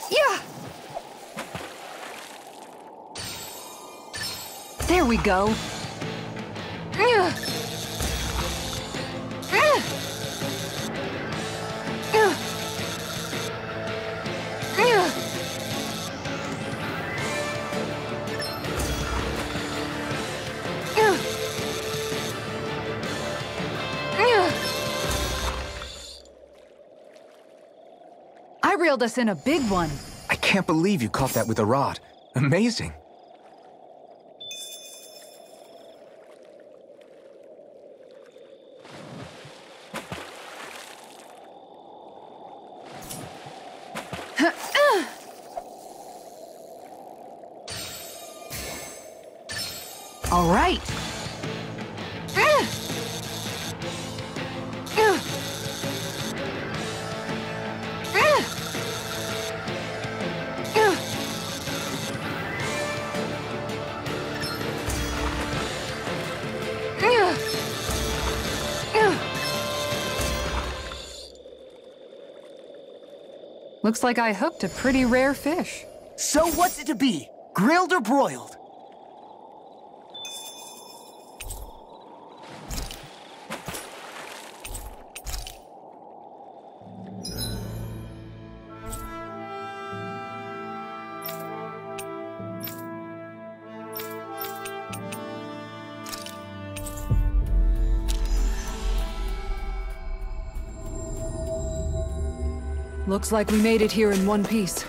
Yeah! There we go. reeled us in a big one. I can't believe you caught that with a rod. Amazing. All right. Looks like I hooked a pretty rare fish. So what's it to be? Grilled or broiled? Looks like we made it here in one piece.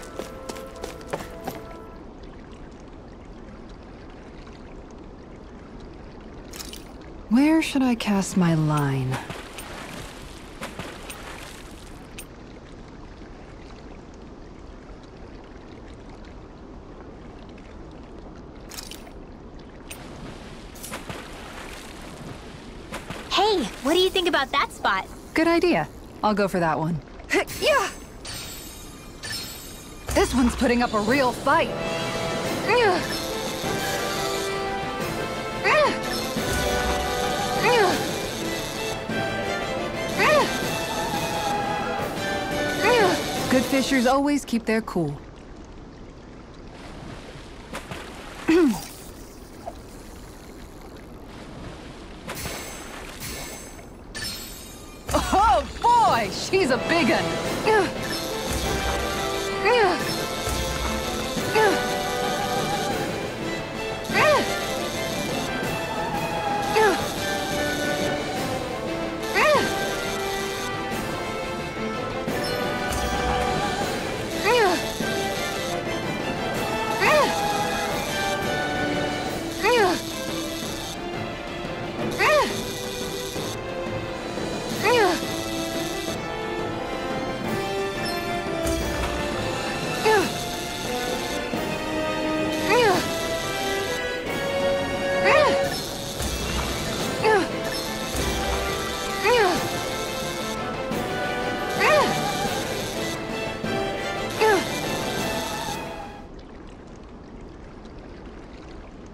Where should I cast my line? Hey, what do you think about that spot? Good idea. I'll go for that one. Yeah! This one's putting up a real fight. Good fishers always keep their cool. Oh boy, she's a big one.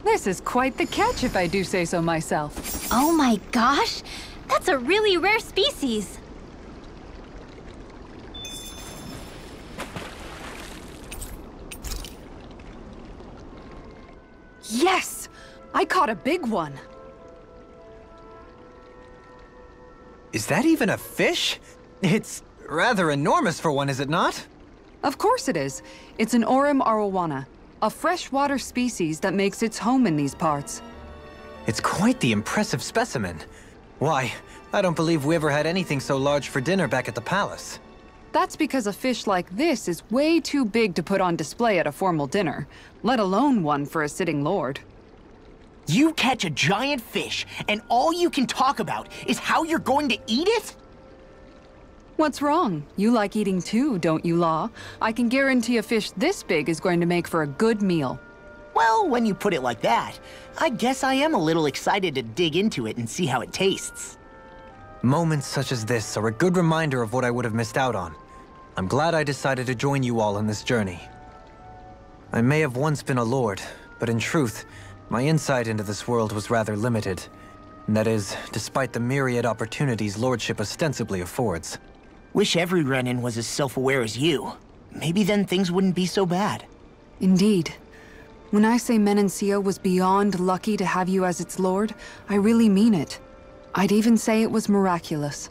This is quite the catch, if I do say so myself. Oh my gosh, that's a really rare species. Yes! I caught a big one. Is that even a fish? It's rather enormous for one, is it not? Of course it is. It's an Orem arowana, a freshwater species that makes its home in these parts. It's quite the impressive specimen. Why, I don't believe we ever had anything so large for dinner back at the palace. That's because a fish like this is way too big to put on display at a formal dinner, let alone one for a sitting lord. You catch a giant fish, and all you can talk about is how you're going to eat it? What's wrong? You like eating too, don't you, Law? I can guarantee a fish this big is going to make for a good meal. Well, when you put it like that, I guess I am a little excited to dig into it and see how it tastes. Moments such as this are a good reminder of what I would have missed out on. I'm glad I decided to join you all on this journey. I may have once been a lord, but in truth, my insight into this world was rather limited. And that is, despite the myriad opportunities lordship ostensibly affords. Wish every Renin was as self-aware as you. Maybe then things wouldn't be so bad. Indeed. When I say Menancia was beyond lucky to have you as its lord, I really mean it. I'd even say it was miraculous.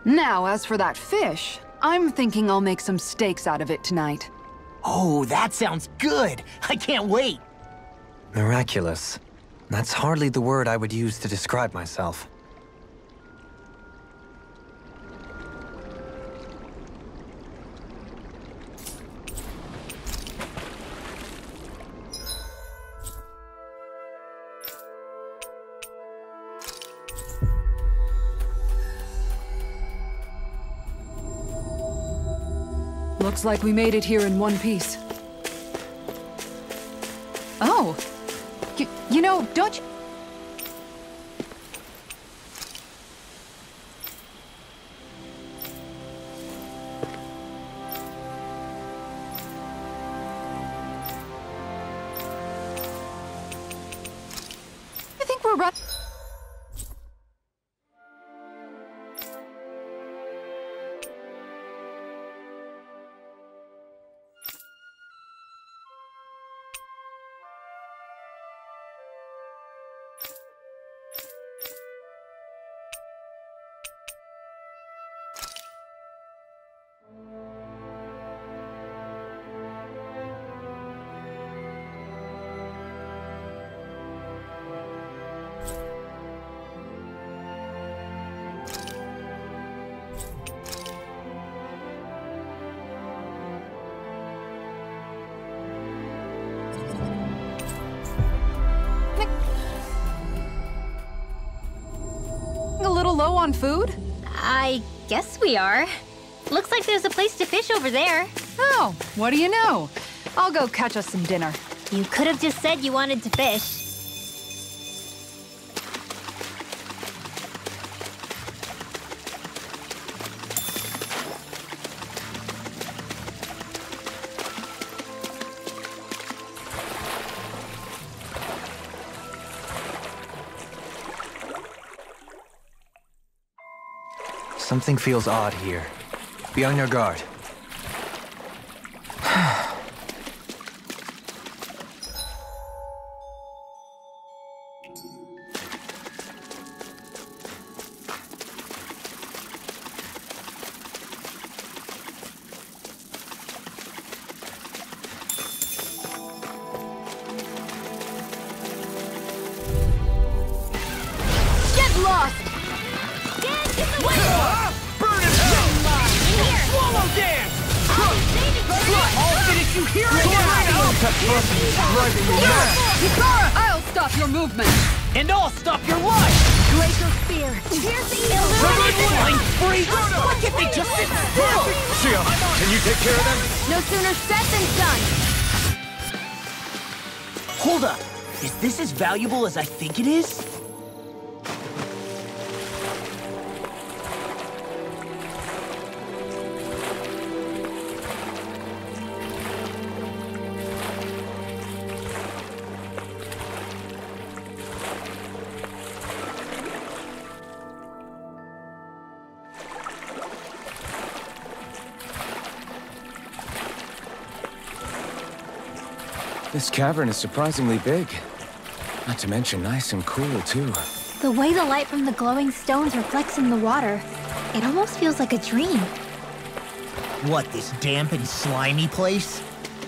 Now, as for that fish, I'm thinking I'll make some steaks out of it tonight. Oh, that sounds good! I can't wait! Miraculous. That's hardly the word I would use to describe myself. Looks like we made it here in one piece. Oh! You know, don't you... I think we're right. A little low on food? I guess we are. Looks like there's a place to fish over there. Oh, what do you know? I'll go catch us some dinner. You could have just said you wanted to fish. Something feels odd here. Be on your guard. Get lost! You hear it now! Hikara! I'll stop your movement! And I'll stop your life! Glacier spear! Here's the Blind freak! Why can't they just sit still? Shio, can you take care of them? No sooner said than done! Hold up! Is this as valuable as I think it is? This cavern is surprisingly big. Not to mention nice and cool, too. The way the light from the glowing stones reflects in the water, it almost feels like a dream. What, this damp and slimy place?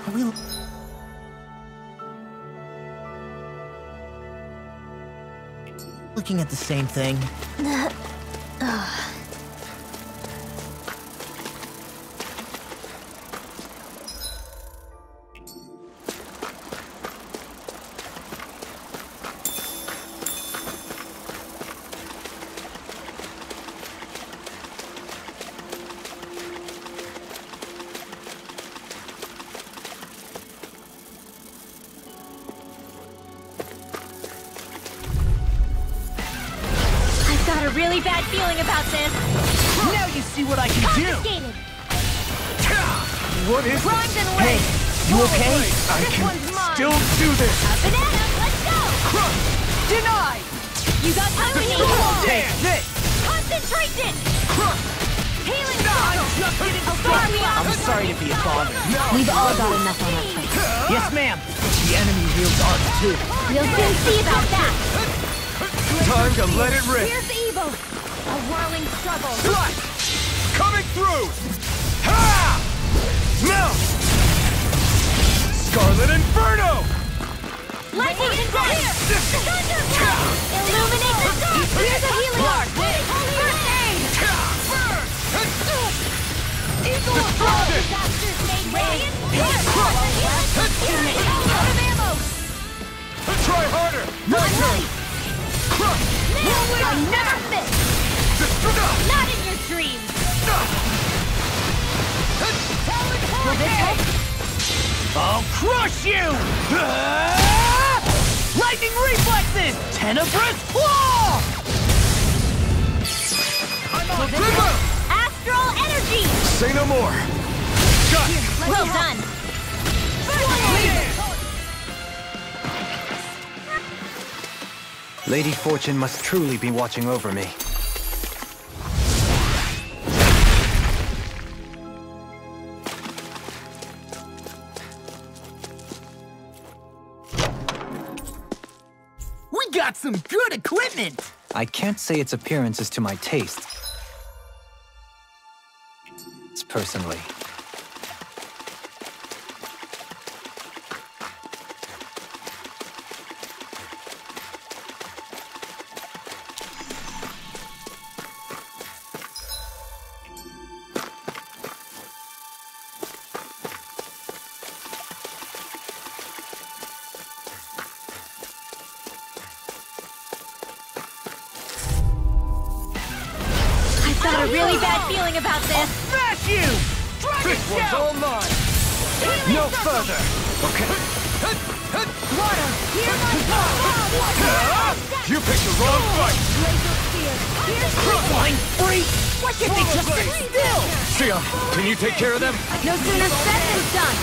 Are we... looking at the same thing? Got a really bad feeling about this. Now you see what I can do! Confiscated. What is Grind this? and Hey, wait! you okay? I This can one's mine. still do this! Banana, let's go! Denied! You got time to need Take this! concentration! Healing circle! I'm sorry to be a bother. We've all got enough on our plate. Yes, ma'am. The enemy wields ours too. We'll soon see about that. Time to let it rip! Here's evil! A whirling struggle! Flash! Coming through! Ha! Now! Scarlet Inferno! Lightning and fire! Illuminate the dark! Here's a healing arc! First aid! Eagle of all disasters made radiant! Out of ammo! Try harder! My turn! I never miss! Not in your dreams! Talent I'll crush you! Lightning reflexes! Tenebrous claw! Astral energy! Say no more! Well done! Lady Fortune must truly be watching over me. We got some good equipment! I can't say its appearance is to my taste. It's personally. Got a really bad feeling about this. Smash you! This one's all mine! No further! Okay. Water, hear my call! You picked the wrong fight! Laser spear, here's Flying freak! Why can't they just sit still? Sia, can you take care of them? No sooner said than done.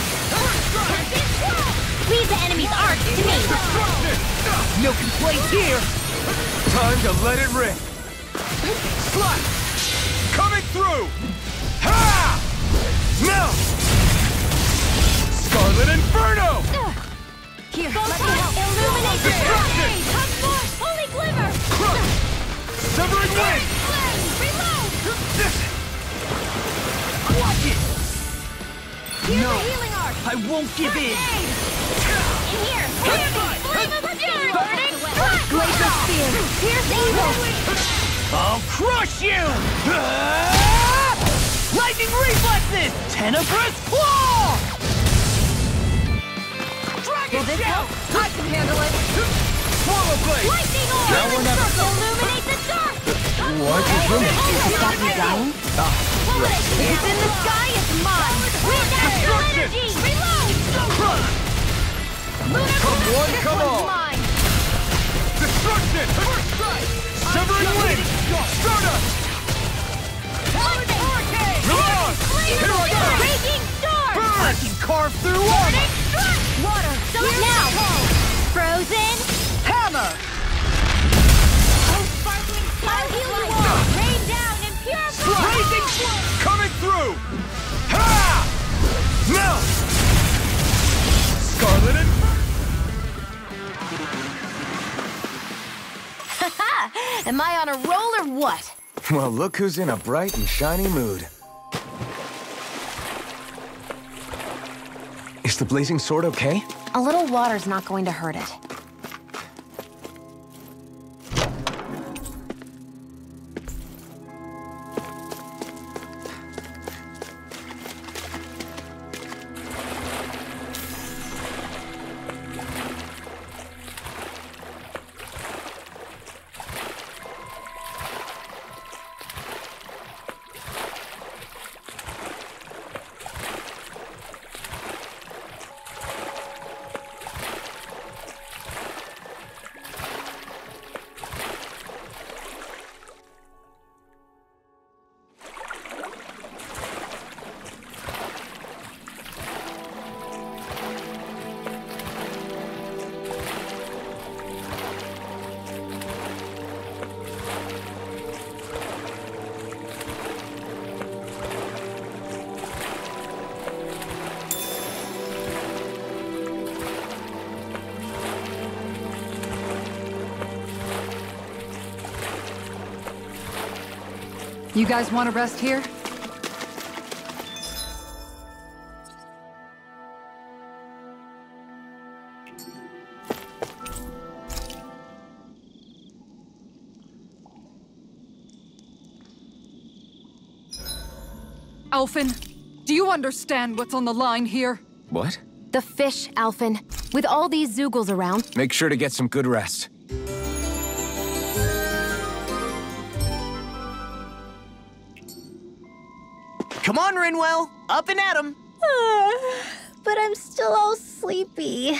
Leave the enemy's arc to me. No complaints here! Time to let it rip! Slash! Coming through! Ha! Now! Scarlet Inferno! Here, let me help. Illuminate the Destruction! Come forth, holy glimmer! Crush! Severing Wind! Reload! Watch it! Here's No. the healing arc! I won't give in! In here! Flame of fury! Burning strike! Laser spear! Here's evil! I'll crush you! Lightning reflexes! Tenebrous claw! Dragon shell! I can handle it! Swallow Blade! Lightning orb! Now we're not- Illuminate the dark! What is room? Stop you dying? It's in the sky, it's mine! With astral energy! Reload! Come one, come all! Mine! Destruction! First strike! Severing Wind! Stardust! Reload! Here I go! Raging storm! I can carve through armor! Water! Now! Frozen! Hammer! Oh, sparkling spark! Rain down and purify! Blazing Coming through! Ha! Now! Scarlet and... Am I on a roll or what? Well, look who's in a bright and shiny mood. Is the blazing sword okay? A little water's not going to hurt it. You guys want to rest here? Alphen, do you understand what's on the line here? What? The fish, Alphen. With all these Zoogles around, Make sure to get some good rest. Come on, Rinwell! Up and at 'em! But I'm still all sleepy.